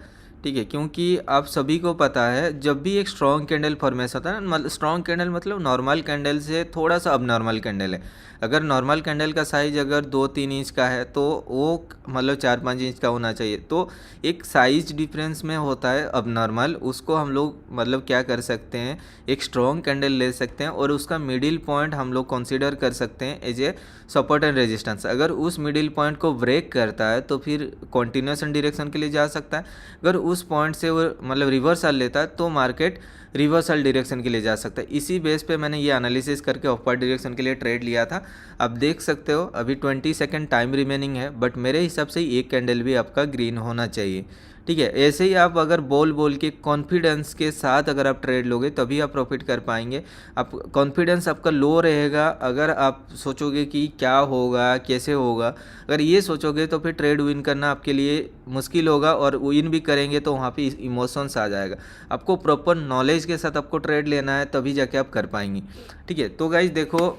ठीक है। क्योंकि आप सभी को पता है जब भी एक स्ट्रॉन्ग कैंडल फॉर्मेशन होता है ना, स्ट्रॉन्ग कैंडल मतलब नॉर्मल कैंडल से थोड़ा सा अब नॉर्मल कैंडल है। अगर नॉर्मल कैंडल का साइज अगर 2-3 इंच का है तो वो मतलब 4-5 इंच का होना चाहिए। तो एक साइज डिफरेंस में होता है अब नॉर्मल, उसको हम लोग मतलब क्या कर सकते हैं, एक स्ट्रॉन्ग कैंडल ले सकते हैं और उसका मिडिल पॉइंट हम लोग कंसीडर कर सकते हैं as a support and resistance. अगर उस मिडिल पॉइंट को ब्रेक करता है तो फिर कंटिन्यूएशन डायरेक्शन के लिए जा सकता है। अगर उस पॉइंट से वो मतलब रिवर्सल लेता है तो मार्केट रिवर्सल डायरेक्शन के लिए जा सकता है। इसी बेस पे मैंने ये एनालिसिस करके अपर डायरेक्शन के लिए ट्रेड लिया था। आप देख सकते हो अभी 20 सेकेंड टाइम रिमेनिंग है, बट मेरे हिसाब से एक कैंडल भी आपका ग्रीन होना चाहिए, ठीक है। ऐसे ही आप अगर बोल के कॉन्फिडेंस के साथ अगर आप ट्रेड लोगे तभी आप प्रॉफिट कर पाएंगे। आप कॉन्फिडेंस आपका लो रहेगा अगर आप सोचोगे कि क्या होगा कैसे होगा, अगर ये सोचोगे तो फिर ट्रेड विन करना आपके लिए मुश्किल होगा, और विन भी करेंगे तो वहाँ पे इमोशंस आ जाएगा। आपको प्रॉपर नॉलेज के साथ आपको ट्रेड लेना है तभी जाके आप कर पाएंगे, ठीक है। तो गाइज देखो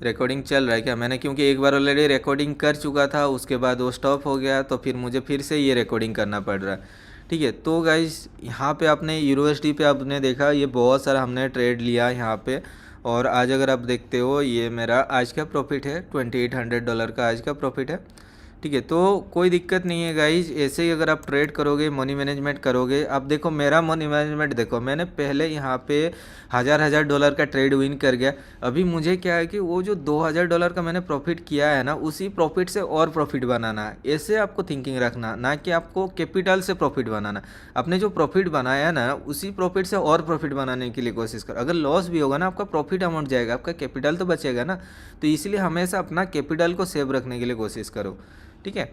रिकॉर्डिंग चल रहा है क्या, मैंने क्योंकि एक बार ऑलरेडी रिकॉर्डिंग कर चुका था, उसके बाद वो स्टॉप हो गया तो फिर मुझे फिर से ये रिकॉर्डिंग करना पड़ रहा है, ठीक है। तो गाइस यहाँ पे आपने यूनिवर्सिटी पे आपने देखा ये बहुत सारा हमने ट्रेड लिया यहाँ पे, और आज अगर आप देखते हो ये मेरा आज का प्रॉफिट है $2800 का आज का प्रॉफिट है, ठीक है। तो कोई दिक्कत नहीं है गाइज, ऐसे ही अगर आप ट्रेड करोगे मनी मैनेजमेंट करोगे। अब देखो मेरा मनी मैनेजमेंट देखो, मैंने पहले यहाँ पे $1000 का ट्रेड विन कर गया। अभी मुझे क्या है कि वो जो $2000 का मैंने प्रॉफिट किया है ना, उसी प्रॉफिट से और प्रॉफिट बनाना है। ऐसे आपको थिंकिंग रखना, ना कि आपको कैपिटल से प्रॉफिट बनाना। आपने जो प्रॉफिट बनाया ना उसी प्रॉफिट से और प्रॉफिट बनाने के लिए कोशिश करो। अगर लॉस भी होगा ना आपका प्रॉफिट अमाउंट जाएगा, आपका कैपिटल तो बचेगा ना। तो इसलिए हमेशा अपना कैपिटल को सेव रखने के लिए कोशिश करो, ठीक है।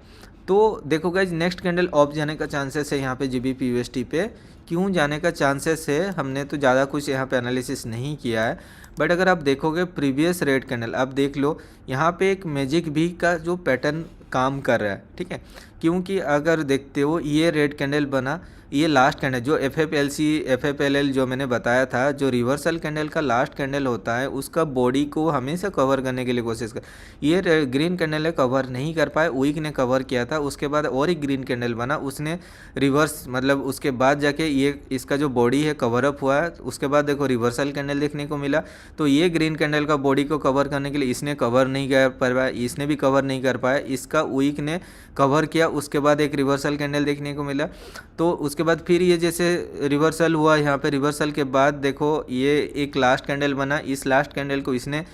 तो देखो गाइज नेक्स्ट कैंडल ऑफ जाने का चांसेस है यहाँ पे GBP USD पे। क्यों जाने का चांसेस है, हमने तो ज़्यादा कुछ यहाँ पे एनालिसिस नहीं किया है, बट अगर आप देखोगे प्रीवियस रेड कैंडल आप देख लो, यहाँ पे एक मैजिक भी का जो पैटर्न काम कर रहा है, ठीक है। क्योंकि अगर देखते हो ये रेड कैंडल बना, ये लास्ट कैंडल जो FFLL जो मैंने बताया था, जो रिवर्सल कैंडल का लास्ट कैंडल होता है उसका बॉडी को हमेशा कवर करने के लिए कोशिश कर, ये ग्रीन कैंडल है कवर नहीं कर पाए, वीक ने कवर किया था, उसके बाद और एक ग्रीन कैंडल बना, उसने रिवर्स मतलब उसके बाद जाके ये इसका जो बॉडी है कवर अप हुआ है, उसके बाद देखो रिवर्सल कैंडल देखने को मिला। तो ये ग्रीन कैंडल का बॉडी को कवर करने के लिए इसने कवर नहीं कर पाया, इसने भी कवर नहीं कर पाया, इसका वीक ने कवर किया, उसके बाद एक रिवर्सल कैंडल देखने को मिला। तो उसके बाद फिर ये जैसे रिवर्सल हुआ, यहाँ पे रिवर्सल के बाद देखो ये एक लास्ट कैंडल बना, इस लास्ट कैंडल को इसने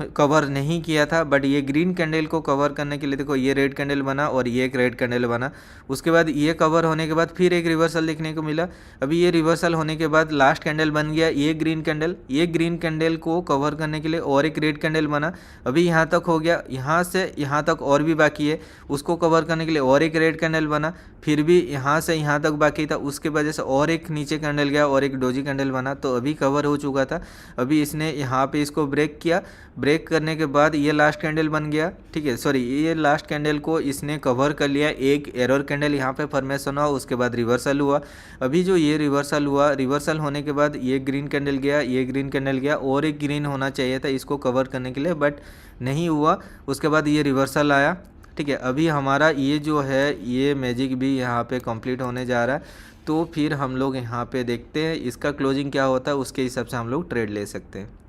कवर नहीं किया था, बट ये ग्रीन कैंडल को कवर करने के लिए देखो ये रेड कैंडल बना और ये एक रेड कैंडल बना। उसके बाद ये कवर होने के बाद फिर एक रिवर्सल देखने को मिला। अभी ये रिवर्सल होने के बाद लास्ट कैंडल बन गया ये ग्रीन कैंडल, ये ग्रीन कैंडल को कवर करने के लिए और एक रेड कैंडल बना। अभी यहाँ तक हो गया, यहाँ से यहाँ तक और भी बाकी है, उसको कवर करने के लिए और एक रेड कैंडल बना, फिर भी यहाँ से यहाँ तक बाकी था, उसके वजह से और एक नीचे कैंडल गया और एक डोजी कैंडल बना। तो अभी कवर हो चुका था, अभी इसने यहाँ पे इसको ब्रेक किया, ब्रेक करने के बाद ये लास्ट कैंडल बन गया, ठीक है, सॉरी ये लास्ट कैंडल को इसने कवर कर लिया, एक एरर कैंडल यहाँ पे फॉर्मेशन हुआ, उसके बाद रिवर्सल हुआ। अभी जो ये रिवर्सल हुआ, रिवर्सल होने के बाद ये ग्रीन कैंडल गया, ये ग्रीन कैंडल गया और एक ग्रीन होना चाहिए था इसको कवर करने के लिए, बट नहीं हुआ। उसके बाद ये रिवर्सल आया, ठीक है। अभी हमारा ये जो है ये मैजिक भी यहाँ पे कंप्लीट होने जा रहा है। तो फिर हम लोग यहाँ पे देखते हैं इसका क्लोजिंग क्या होता है, उसके हिसाब से हम लोग ट्रेड ले सकते हैं।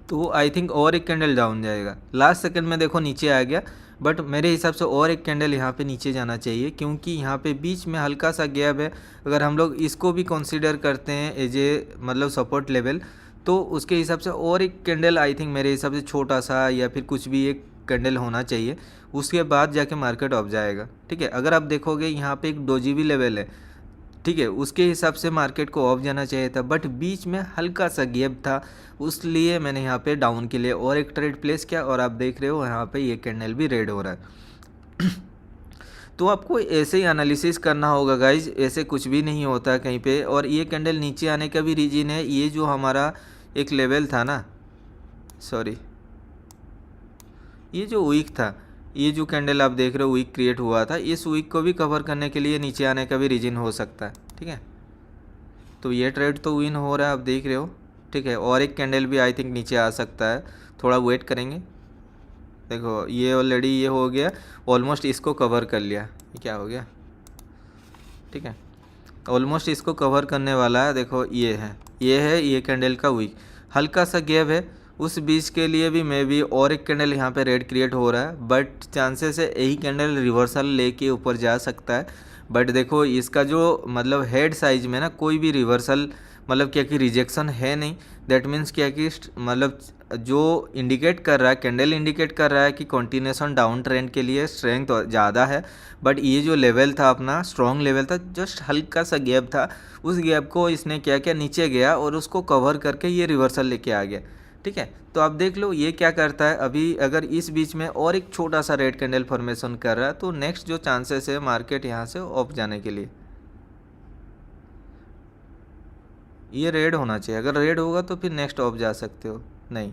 तो आई थिंक और एक कैंडल डाउन जाएगा, लास्ट सेकंड में देखो नीचे आ गया, बट मेरे हिसाब से और एक कैंडल यहाँ पे नीचे जाना चाहिए, क्योंकि यहाँ पे बीच में हल्का सा गैप है। अगर हम लोग इसको भी कंसीडर करते हैं एज ए मतलब सपोर्ट लेवल, तो उसके हिसाब से और एक कैंडल आई थिंक मेरे हिसाब से छोटा सा या फिर कुछ भी एक कैंडल होना चाहिए, उसके बाद जाके मार्केट ऑफ जाएगा, ठीक है। अगर आप देखोगे यहाँ पे एक डोजी भी लेवल है, ठीक है, उसके हिसाब से मार्केट को ऑफ जाना चाहिए था, बट बीच में हल्का सा गैप था, उसलिए मैंने यहाँ पे डाउन के लिए और एक ट्रेड प्लेस किया। और आप देख रहे हो यहाँ पे ये कैंडल भी रेड हो रहा है। तो आपको ऐसे ही एनालिसिस करना होगा गाइज, ऐसे कुछ भी नहीं होता कहीं पे। और ये कैंडल नीचे आने का भी रीजन है, ये जो हमारा एक लेवल था ना, सॉरी ये जो वीक था, ये जो कैंडल आप देख रहे हो वीक क्रिएट हुआ था, इस वीक को भी कवर करने के लिए नीचे आने का भी रीजन हो सकता है, ठीक है। तो ये ट्रेड तो विन हो रहा है, आप देख रहे हो, ठीक है। और एक कैंडल भी आई थिंक नीचे आ सकता है, थोड़ा वेट करेंगे। देखो ये ऑलरेडी ये हो गया, ऑलमोस्ट इसको कवर कर लिया, ये क्या हो गया, ठीक है, ऑलमोस्ट इसको कवर करने वाला है। देखो ये है ये कैंडल का वीक, हल्का सा गैप है, उस बीच के लिए भी मे बी और एक कैंडल यहाँ पे रेड क्रिएट हो रहा है, बट चांसेस है यही कैंडल रिवर्सल लेके ऊपर जा सकता है। बट देखो इसका जो मतलब हेड साइज में ना कोई भी रिवर्सल मतलब क्या कि रिजेक्शन है नहीं, दैट मीन्स क्या कि मतलब जो इंडिकेट कर रहा है, कैंडल इंडिकेट कर रहा है कि कंटिन्यूएशन डाउन ट्रेंड के लिए स्ट्रेंथ ज़्यादा है। बट ये जो लेवल था अपना स्ट्रॉन्ग लेवल था, जस्ट हल्का सा गैप था, उस गैप को इसने क्या किया, नीचे गया और उसको कवर करके ये रिवर्सल लेके आ गया, ठीक है। तो आप देख लो ये क्या करता है, अभी अगर इस बीच में और एक छोटा सा रेड कैंडल फॉर्मेशन कर रहा है, तो नेक्स्ट जो चांसेस है मार्केट यहाँ से ऑफ जाने के लिए, ये रेड होना चाहिए। अगर रेड होगा तो फिर नेक्स्ट ऑफ जा सकते हो, नहीं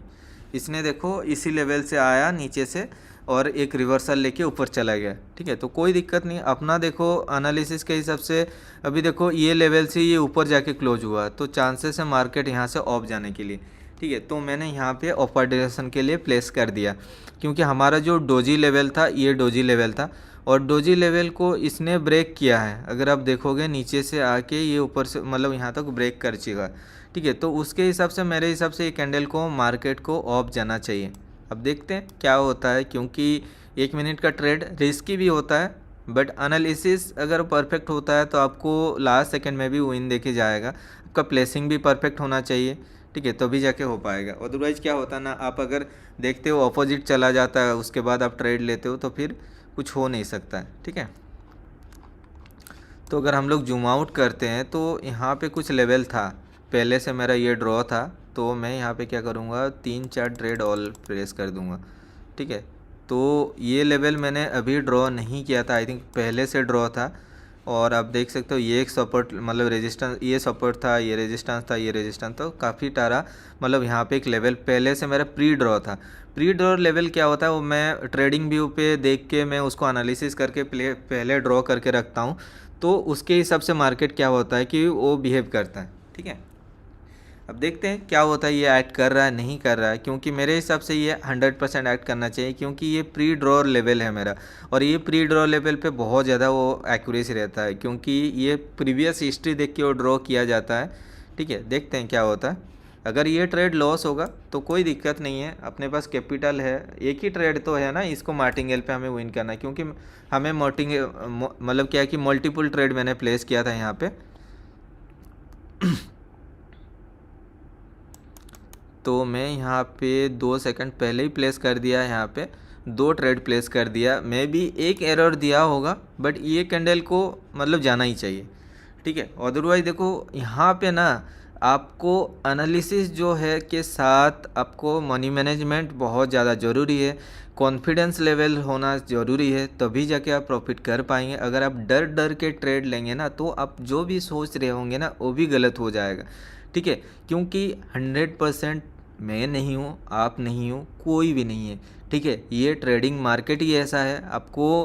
इसने देखो इसी लेवल से आया नीचे से और एक रिवर्सल लेके ऊपर चला गया, ठीक है। तो कोई दिक्कत नहीं, अपना देखो एनालिसिस के हिसाब से अभी देखो ये लेवल से ये ऊपर जाके क्लोज हुआ, तो चांसेस है मार्केट यहाँ से ऑफ जाने के लिए, ठीक है। तो मैंने यहाँ पे अपर डायरेक्शन के लिए प्लेस कर दिया, क्योंकि हमारा जो डोजी लेवल था ये डोजी लेवल था और डोजी लेवल को इसने ब्रेक किया है। अगर आप देखोगे नीचे से आके ये ऊपर से मतलब यहाँ तक ब्रेक कर चुका, ठीक है। तो उसके हिसाब से मेरे हिसाब से ये कैंडल को मार्केट को ऑफ जाना चाहिए। अब देखते हैं क्या होता है, क्योंकि 1 मिनट का ट्रेड रिस्की भी होता है, बट एनालिसिस अगर परफेक्ट होता है तो आपको लास्ट सेकंड में भी विन देके जाएगा। आपका प्लेसिंग भी परफेक्ट होना चाहिए, ठीक है, तभी जाके हो पाएगा। अदरवाइज़ क्या होता है ना, आप अगर देखते हो अपोजिट चला जाता है उसके बाद आप ट्रेड लेते हो तो फिर कुछ हो नहीं सकता है, ठीक है। तो अगर हम लोग जूम आउट करते हैं तो यहाँ पे कुछ लेवल था, पहले से मेरा ये ड्रॉ था, तो मैं यहाँ पे क्या करूँगा 3-4 ट्रेड ऑल प्रेस कर दूँगा, ठीक है। तो ये लेवल मैंने अभी ड्रॉ नहीं किया था, आई थिंक पहले से ड्रॉ था और आप देख सकते हो ये एक सपोर्ट मतलब रेजिस्टेंस, ये सपोर्ट था, ये रेजिस्टेंस था, ये रेजिस्टेंस, तो काफ़ी टारा मतलब यहाँ पे एक लेवल पहले से मेरा प्री ड्रॉ था। प्री ड्रॉ लेवल क्या होता है वो मैं ट्रेडिंग व्यू पे देख के मैं उसको एनालिसिस करके पहले ड्रॉ करके रखता हूँ, तो उसके हिसाब से मार्केट क्या होता है कि वो बिहेव करता है। ठीक है, अब देखते हैं क्या होता है, ये ऐड कर रहा है नहीं कर रहा है, क्योंकि मेरे हिसाब से ये 100% ऐड करना चाहिए, क्योंकि ये प्री ड्रॉ लेवल है मेरा, और ये प्री ड्रॉ लेवल पे बहुत ज़्यादा वो एक्यूरेसी रहता है, क्योंकि ये प्रीवियस हिस्ट्री देख के वो ड्रॉ किया जाता है। ठीक है, देखते हैं क्या होता है। अगर ये ट्रेड लॉस होगा तो कोई दिक्कत नहीं है, अपने पास कैपिटल है, एक ही ट्रेड तो है ना, इसको मार्टिंगेल पे हमें विन करना है, क्योंकि हमें मतलब क्या है कि मल्टीपल ट्रेड मैंने प्लेस किया था यहाँ पे। तो मैं यहाँ पे 2 सेकंड पहले ही प्लेस कर दिया, यहाँ पे 2 ट्रेड प्लेस कर दिया, मैं भी एक एरर दिया होगा, बट ये कैंडल को मतलब जाना ही चाहिए। ठीक है, अदरवाइज देखो यहाँ पे ना आपको एनालिसिस जो है के साथ आपको मनी मैनेजमेंट बहुत ज़्यादा ज़रूरी है, कॉन्फिडेंस लेवल होना ज़रूरी है, तभी जाके आप प्रॉफिट कर पाएंगे। अगर आप डर डर के ट्रेड लेंगे ना तो आप जो भी सोच रहे होंगे ना वो भी गलत हो जाएगा। ठीक है, क्योंकि 100% मैं नहीं हूँ, आप नहीं हो, कोई भी नहीं है। ठीक है, ये ट्रेडिंग मार्केट ही ऐसा है, आपको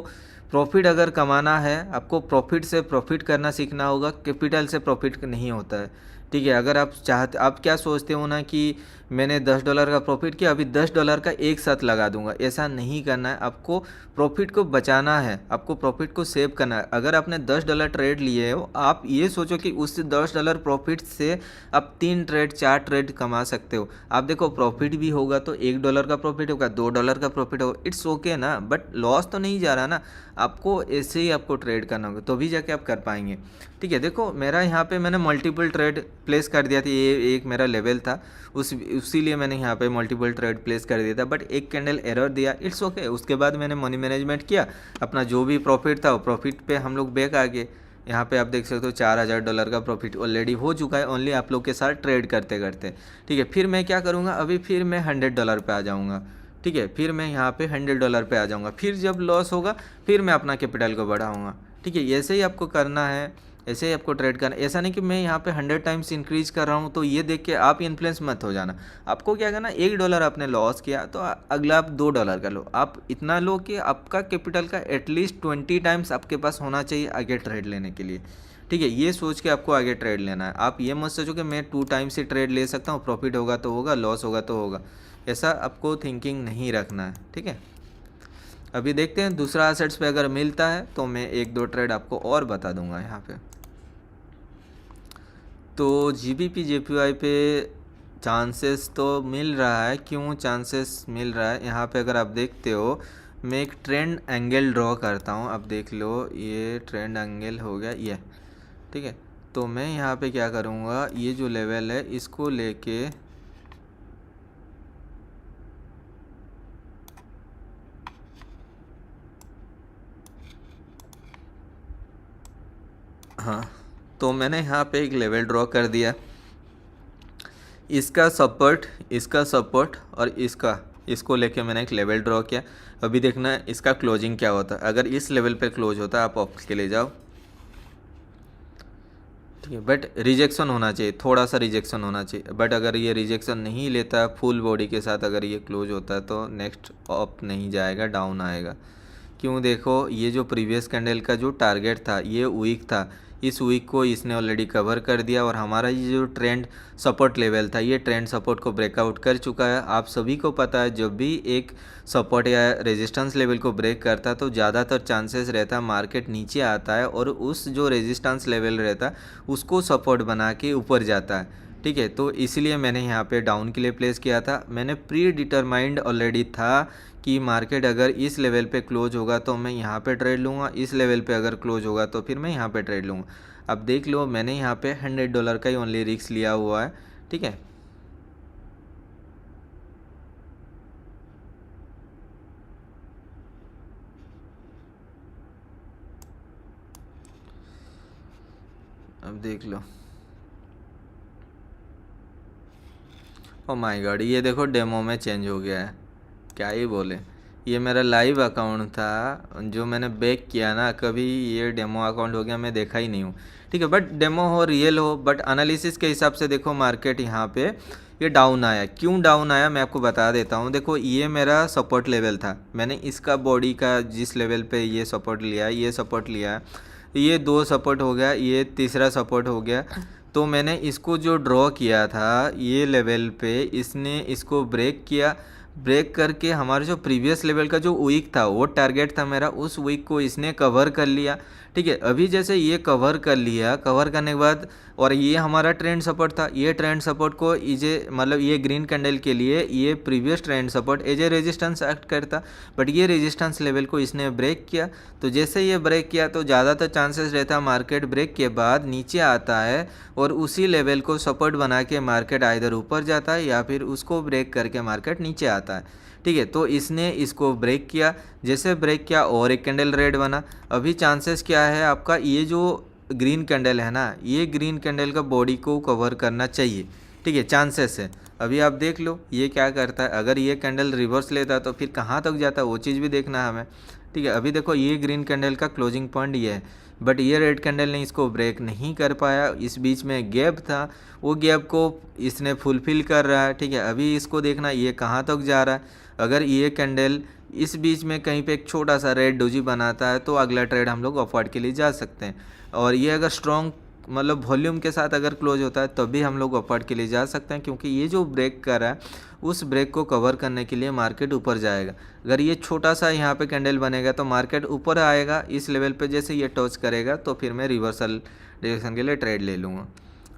प्रॉफिट अगर कमाना है, आपको प्रॉफिट से प्रॉफिट करना सीखना होगा, कैपिटल से प्रॉफिट नहीं होता है। ठीक है, अगर आप चाहते, आप क्या सोचते हो ना कि मैंने $10 का प्रॉफिट किया, अभी $10 का एक साथ लगा दूंगा, ऐसा नहीं करना है। आपको प्रॉफिट को बचाना है, आपको प्रॉफिट को सेव करना है। अगर आपने $10 ट्रेड लिए हो, आप ये सोचो कि उस $10 प्रॉफिट से आप 3 ट्रेड 4 ट्रेड कमा सकते हो। आप देखो प्रॉफिट भी होगा तो $1 का प्रॉफिट होगा, $2 का प्रॉफिट होगा, इट्स ओके ना, बट लॉस तो नहीं जा रहा ना। आपको ऐसे ही आपको ट्रेड करना होगा, तो भी जाके आप कर पाएंगे। ठीक है, देखो मेरा यहाँ पे मैंने मल्टीपल ट्रेड प्लेस कर दिया था, ये एक मेरा लेवल था, उसी लिए मैंने यहाँ पे मल्टीपल ट्रेड प्लेस कर दिया था, बट एक कैंडल एरर दिया, इट्स ओके। उसके बाद मैंने मनी मैनेजमेंट किया, अपना जो भी प्रॉफिट था वो प्रॉफिट पे हम लोग बैक आ गए। यहाँ पे आप देख सकते हो $4000 का प्रॉफिट ऑलरेडी हो चुका है, ओनली आप लोग के साथ ट्रेड करते करते। ठीक है, फिर मैं क्या करूँगा, अभी फिर मैं $100 पे आ जाऊँगा। ठीक है, फिर मैं यहाँ पे $100 पे आ जाऊँगा, फिर जब लॉस होगा फिर मैं अपना कैपिटल को बढ़ाऊँगा। ठीक है, ऐसे ही आपको करना है, ऐसे ही आपको ट्रेड करना। ऐसा नहीं कि मैं यहाँ पे 100 टाइम्स इंक्रीज कर रहा हूँ तो ये देख के आप इन्फ्लुएंस मत हो जाना। आपको क्या करना, $1 आपने लॉस किया तो अगला आप $2 का लो, आप इतना लो कि आपका कैपिटल का एटलीस्ट 20 टाइम्स आपके पास होना चाहिए आगे ट्रेड लेने के लिए। ठीक है, ये सोच के आपको आगे ट्रेड लेना है। आप ये मत सोचो कि मैं 2 टाइम्स से ट्रेड ले सकता हूँ, प्रॉफिट होगा तो होगा, लॉस होगा तो होगा, ऐसा आपको थिंकिंग नहीं रखना है। ठीक है, अभी देखते हैं दूसरा एसेट्स पे अगर मिलता है तो मैं 1-2 ट्रेड आपको और बता दूंगा यहाँ पे। तो GBP JPY पे चांसेस तो मिल रहा है, क्यों चांसेस मिल रहा है, यहाँ पे अगर आप देखते हो मैं एक ट्रेंड एंगल ड्रॉ करता हूँ, अब देख लो ये ट्रेंड एंगल हो गया ये। ठीक है, तो मैं यहाँ पे क्या करूँगा, ये जो लेवल है इसको लेके हाँ, तो मैंने यहाँ पे एक लेवल ड्रॉ कर दिया, इसका सपोर्ट और इसको लेके मैंने एक लेवल ड्रॉ किया। अभी देखना है इसका क्लोजिंग क्या होता है, अगर इस लेवल पे क्लोज होता है आप ऑफ के ले जाओ। ठीक है, बट रिजेक्शन होना चाहिए, थोड़ा सा रिजेक्शन होना चाहिए, बट अगर ये रिजेक्शन नहीं लेता फुल बॉडी के साथ, अगर ये क्लोज होता है तो नेक्स्ट अप नहीं जाएगा, डाउन आएगा। क्यों, देखो ये जो प्रीवियस कैंडल का जो टारगेट था ये वीक था, इस वीक को इसने ऑलरेडी कवर कर दिया, और हमारा ये जो ट्रेंड सपोर्ट लेवल था ये ट्रेंड सपोर्ट को ब्रेकआउट कर चुका है। आप सभी को पता है जब भी एक सपोर्ट या रेजिस्टेंस लेवल को ब्रेक करता है तो ज़्यादातर चांसेस रहता है मार्केट नीचे आता है, और उस जो रेजिस्टेंस लेवल रहता है उसको सपोर्ट बना के ऊपर जाता है। ठीक है, तो इसलिए मैंने यहाँ पे डाउन के लिए प्लेस किया था, मैंने प्री डिटरमाइंड ऑलरेडी था कि मार्केट अगर इस लेवल पे क्लोज होगा तो मैं यहाँ पे ट्रेड लूँगा, इस लेवल पे अगर क्लोज होगा तो फिर मैं यहाँ पे ट्रेड लूँगा। अब देख लो मैंने यहाँ पे $100 का ही ओनली रिस्क लिया हुआ है। ठीक है, अब देख लो, ओ माय गॉड, ये देखो डेमो में चेंज हो गया है, क्या ही बोले, ये मेरा लाइव अकाउंट था जो मैंने बैक किया ना, कभी ये डेमो अकाउंट हो गया, मैं देखा ही नहीं हूँ। ठीक है, बट डेमो हो रियल हो, बट एनालिसिस के हिसाब से देखो मार्केट यहाँ पे ये डाउन आया। क्यों डाउन आया मैं आपको बता देता हूँ। देखो ये मेरा सपोर्ट लेवल था, मैंने इसका बॉडी का जिस लेवल पे ये सपोर्ट लिया है, ये सपोर्ट लिया है, ये 2 सपोर्ट हो गया, ये तीसरा सपोर्ट हो गया। तो मैंने इसको जो ड्रॉ किया था ये लेवल पे, इसने इसको ब्रेक किया। ब्रेक करके हमारे जो प्रीवियस लेवल का जो वीक था, वो टारगेट था मेरा, उस वीक को इसने कवर कर लिया। ठीक है, अभी जैसे ये कवर कर लिया, कवर करने के बाद और ये हमारा ट्रेंड सपोर्ट था, ये ट्रेंड सपोर्ट को इजे मतलब ये ग्रीन कैंडल के लिए ये previous trend support as a resistance act करता, बट ये रेजिस्टेंस लेवल को इसने ब्रेक किया। तो जैसे ये ब्रेक किया तो ज़्यादातर चांसेस रहता है मार्केट ब्रेक के बाद नीचे आता है और उसी लेवल को सपोर्ट बना के मार्केट आइदर ऊपर जाता है या फिर उसको ब्रेक करके मार्केट नीचे आता है। ठीक है, तो इसने इसको ब्रेक किया, जैसे ब्रेक किया और एक कैंडल रेड बना। अभी चांसेस क्या है आपका, ये जो ग्रीन कैंडल है ना, ये ग्रीन कैंडल का बॉडी को कवर करना चाहिए। ठीक है, चांसेस है। अभी आप देख लो ये क्या करता है, अगर ये कैंडल रिवर्स लेता है तो फिर कहाँ तक जाता है वो चीज़ भी देखना है हमें। ठीक है, अभी देखो ये ग्रीन कैंडल का क्लोजिंग पॉइंट ये है, बट ये रेड कैंडल ने इसको ब्रेक नहीं कर पाया। इस बीच में गैप था, वो गैप को इसने फुलफिल कर रहा है। ठीक है, अभी इसको देखना ये कहाँ तक जा रहा है। अगर ये कैंडल इस बीच में कहीं पे एक छोटा सा रेड डोजी बनाता है तो अगला ट्रेड हम लोग अपवर्ड के लिए जा सकते हैं। और ये अगर स्ट्रॉन्ग मतलब वॉल्यूम के साथ अगर क्लोज होता है तब भी हम लोग अपवर्ड के लिए जा सकते हैं, क्योंकि ये जो ब्रेक कर रहा है उस ब्रेक को कवर करने के लिए मार्केट ऊपर जाएगा। अगर ये छोटा सा यहाँ पे कैंडल बनेगा तो मार्केट ऊपर आएगा इस लेवल पे, जैसे ये टच करेगा तो फिर मैं रिवर्सल डायरेक्शन के लिए ट्रेड ले लूँगा।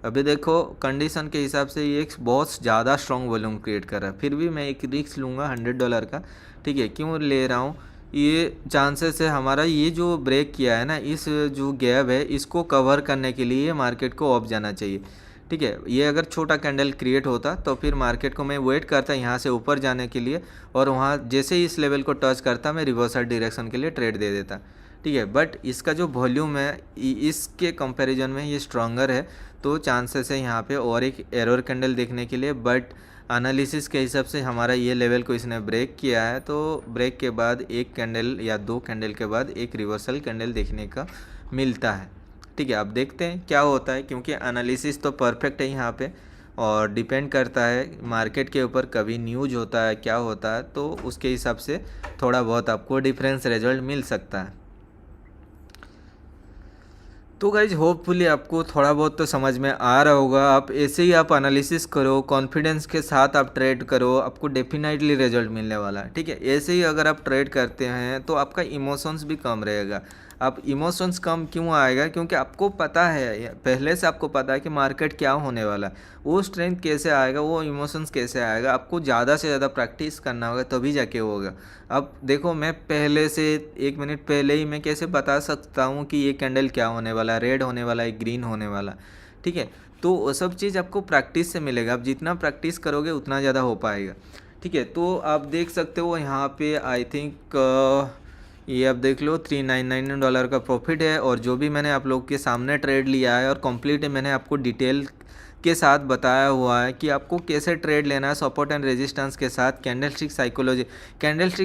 अभी देखो कंडीशन के हिसाब से ये एक बहुत ज़्यादा स्ट्रॉन्ग वॉल्यूम क्रिएट कर रहा है, फिर भी मैं एक रिस्क लूँगा $100 का। ठीक है, क्यों ले रहा हूँ, ये चांसेस है हमारा ये जो ब्रेक किया है ना, इस जो गैप है इसको कवर करने के लिए मार्केट को ऑफ जाना चाहिए। ठीक है, ये अगर छोटा कैंडल क्रिएट होता तो फिर मार्केट को मैं वेट करता यहाँ से ऊपर जाने के लिए, और वहाँ जैसे ही इस लेवल को टच करता मैं रिवर्सल डायरेक्शन के लिए ट्रेड दे देता। ठीक है, बट इसका जो वॉल्यूम है इसके कंपैरिजन में ये स्ट्रॉन्गर है, तो चांसेस है यहाँ पे और एक एरर कैंडल देखने के लिए। बट एनालिसिस के हिसाब से हमारा ये लेवल को इसने ब्रेक किया है, तो ब्रेक के बाद एक कैंडल या 2 कैंडल के बाद एक रिवर्सल कैंडल देखने का मिलता है। ठीक है, अब देखते हैं क्या होता है, क्योंकि एनालिसिस तो परफेक्ट है यहाँ पे और डिपेंड करता है मार्केट के ऊपर, कभी न्यूज होता है क्या होता है, तो उसके हिसाब से थोड़ा बहुत आपको डिफरेंस रिजल्ट मिल सकता है। तो गाइज होपफुली आपको थोड़ा बहुत तो समझ में आ रहा होगा। आप ऐसे ही आप एनालिसिस करो, कॉन्फिडेंस के साथ आप ट्रेड करो, आपको डेफिनेटली रिजल्ट मिलने वाला है। ठीक है, ऐसे ही अगर आप ट्रेड करते हैं तो आपका इमोशंस भी कम रहेगा। आप इमोशंस कम क्यों आएगा, क्योंकि आपको पता है, पहले से आपको पता है कि मार्केट क्या होने वाला है। वो स्ट्रेंथ कैसे आएगा, वो इमोशंस कैसे आएगा, आपको ज़्यादा से ज़्यादा प्रैक्टिस करना होगा तभी जाके होगा। अब देखो मैं पहले से 1 मिनट पहले ही मैं कैसे बता सकता हूँ कि ये कैंडल क्या होने वाला, रेड होने वाला है, ग्रीन होने वाला। ठीक है, तो वो सब चीज़ आपको प्रैक्टिस से मिलेगा। आप जितना प्रैक्टिस करोगे उतना ज़्यादा हो पाएगा। ठीक है, तो आप देख सकते हो यहाँ पे आई थिंक ये आप देख लो $399 का प्रॉफिट है, और जो भी मैंने आप लोग के सामने ट्रेड लिया है और कंप्लीट मैंने आपको डिटेल के साथ बताया हुआ है कि आपको कैसे ट्रेड लेना है सपोर्ट एंड रेजिस्टेंस के साथ। कैंडलस्टिक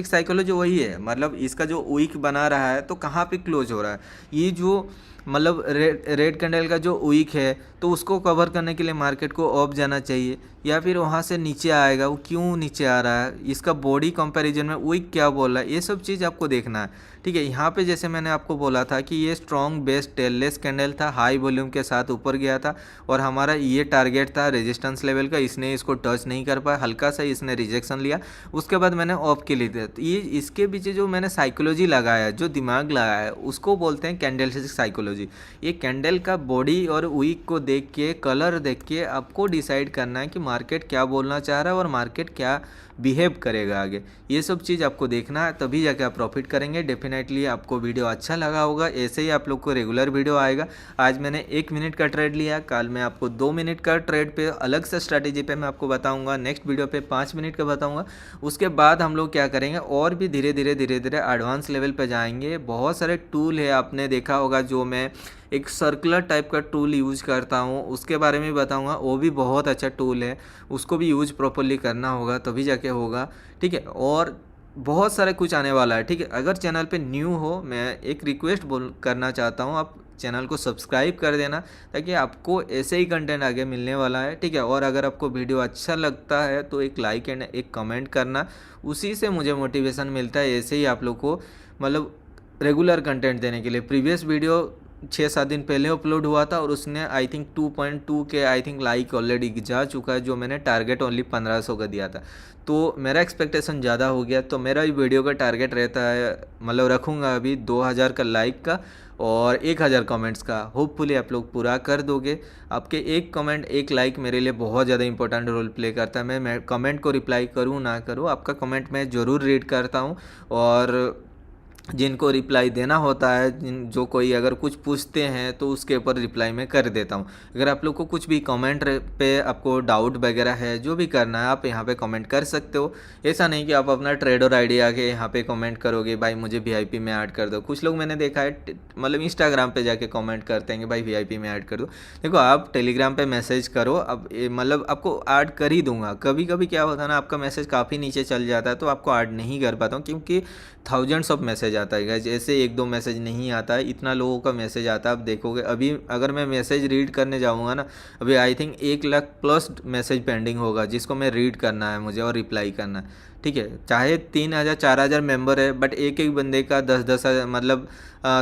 साइकोलॉजी वही है, मतलब इसका जो वीक बना रहा है तो कहाँ पे क्लोज हो रहा है, ये जो मतलब रेड कैंडल का जो वीक है तो उसको कवर करने के लिए मार्केट को ऑफ जाना चाहिए, या फिर वहाँ से नीचे आएगा, वो क्यों नीचे आ रहा है, इसका बॉडी कंपैरिजन में वीक क्या बोल रहा है, ये सब चीज़ आपको देखना है। ठीक है, यहाँ पे जैसे मैंने आपको बोला था कि ये स्ट्रॉन्ग बेस टेललेस कैंडल था, हाई वॉल्यूम के साथ ऊपर गया था, और हमारा ये टारगेट था रेजिस्टेंस लेवल का, इसने इसको टच नहीं कर पाया, हल्का सा इसने रिजेक्शन लिया, उसके बाद मैंने ऑफ के लिए दिया। तो ये इसके पीछे जो मैंने साइकोलॉजी लगाया, जो दिमाग लगाया, उसको बोलते हैं कैंडलस्टिक साइकोलॉजी। ये कैंडल का बॉडी और वीक को देख के, कलर देख के आपको डिसाइड करना है कि मार्केट क्या बोलना चाह रहा है और मार्केट क्या बिहेव करेगा आगे। ये सब चीज़ आपको देखना है, तभी जाके आप प्रॉफिट करेंगे। डेफिनेटली आपको वीडियो अच्छा लगा होगा, ऐसे ही आप लोग को रेगुलर वीडियो आएगा। आज मैंने 1 मिनट का ट्रेड लिया, कल मैं आपको 2 मिनट का ट्रेड पे अलग से स्ट्रैटेजी पे मैं आपको बताऊंगा, नेक्स्ट वीडियो पे 5 मिनट का बताऊंगा। उसके बाद हम लोग क्या करेंगे, और भी धीरे धीरे एडवांस लेवल पे जाएंगे। बहुत सारे टूल है, आपने देखा होगा, जो मैं एक सर्कुलर टाइप का टूल यूज़ करता हूँ, उसके बारे में बताऊँगा। वो भी बहुत अच्छा टूल है, उसको भी यूज़ प्रॉपरली करना होगा तभी जाके होगा। ठीक है, और बहुत सारे कुछ आने वाला है, ठीक है। अगर चैनल पे न्यू हो, मैं एक रिक्वेस्ट बोल करना चाहता हूँ, आप चैनल को सब्सक्राइब कर देना ताकि आपको ऐसे ही कंटेंट आगे मिलने वाला है, ठीक है। और अगर आपको वीडियो अच्छा लगता है तो एक लाइक एंड एक कमेंट करना, उसी से मुझे मोटिवेशन मिलता है ऐसे ही आप लोग को मतलब रेगुलर कंटेंट देने के लिए। प्रीवियस वीडियो 6-7 दिन पहले अपलोड हुआ था और उसने आई थिंक 2.2 के आई थिंक लाइक ऑलरेडी जा चुका है, जो मैंने टारगेट ओनली 1500 का दिया था। तो मेरा एक्सपेक्टेशन ज़्यादा हो गया, तो मेरा भी वीडियो का टारगेट रहता है मतलब रखूँगा अभी 2000 का लाइक का और 1000 कमेंट्स का। होपफुली आप लोग पूरा कर दोगे। आपके एक कमेंट एक लाइक मेरे लिए बहुत ज़्यादा इंपॉर्टेंट रोल प्ले करता है। मैं कमेंट को रिप्लाई करूँ ना करूँ, आपका कमेंट मैं ज़रूर रीड करता हूँ। और जिनको रिप्लाई देना होता है, जो कोई अगर कुछ पूछते हैं तो उसके ऊपर रिप्लाई मैं कर देता हूँ। अगर आप लोग को कुछ भी कमेंट पे आपको डाउट वगैरह है, जो भी करना है आप यहाँ पे कमेंट कर सकते हो। ऐसा नहीं कि आप अपना ट्रेडर आईडी आके यहाँ पे कमेंट करोगे भाई मुझे वीआईपी में ऐड कर दो। कुछ लोग मैंने देखा है मतलब इंस्टाग्राम पे जाके कमेंट करते हैं कि भाई वीआईपी में ऐड कर दो। देखो आप टेलीग्राम पे मैसेज करो, अब मतलब आपको ऐड कर ही दूंगा। कभी कभी क्या होता है ना, आपका मैसेज काफ़ी नीचे चल जाता है तो आपको ऐड नहीं कर पाता हूँ, क्योंकि थाउजेंड्स ऑफ मैसेज आता है गाइस। ऐसे एक दो मैसेज नहीं आता है, इतना लोगों का मैसेज आता है। आप देखोगे अभी अगर मैं मैसेज रीड करने जाऊँगा ना, अभी I think 1 lakh plus message pending होगा जिसको मैं रीड करना है मुझे और रिप्लाई करना है, ठीक है। चाहे 3000 4000 मेंबर है, बट एक एक बंदे का 10-10 मतलब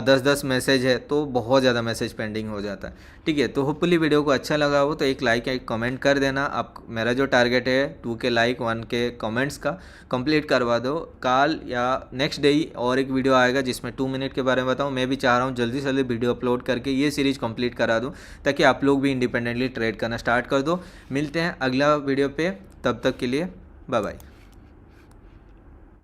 10-10 मैसेज है, तो बहुत ज़्यादा मैसेज पेंडिंग हो जाता है, ठीक है। तो होपफुली वीडियो को अच्छा लगा हो तो एक लाइक एक कमेंट कर देना। आप मेरा जो टारगेट है 2 के लाइक 1 के कमेंट्स का कंप्लीट करवा दो। कल या नेक्स्ट डे और एक वीडियो आएगा जिसमें 2 मिनट के बारे में बताऊँ। मैं भी चाह रहा हूँ जल्दी से जल्दी वीडियो अपलोड करके ये सीरीज़ कंप्लीट करा दूँ, ताकि आप लोग भी इंडिपेंडेंटली ट्रेड करना स्टार्ट कर दो। मिलते हैं अगला वीडियो पे, तब तक के लिए बाय बाय।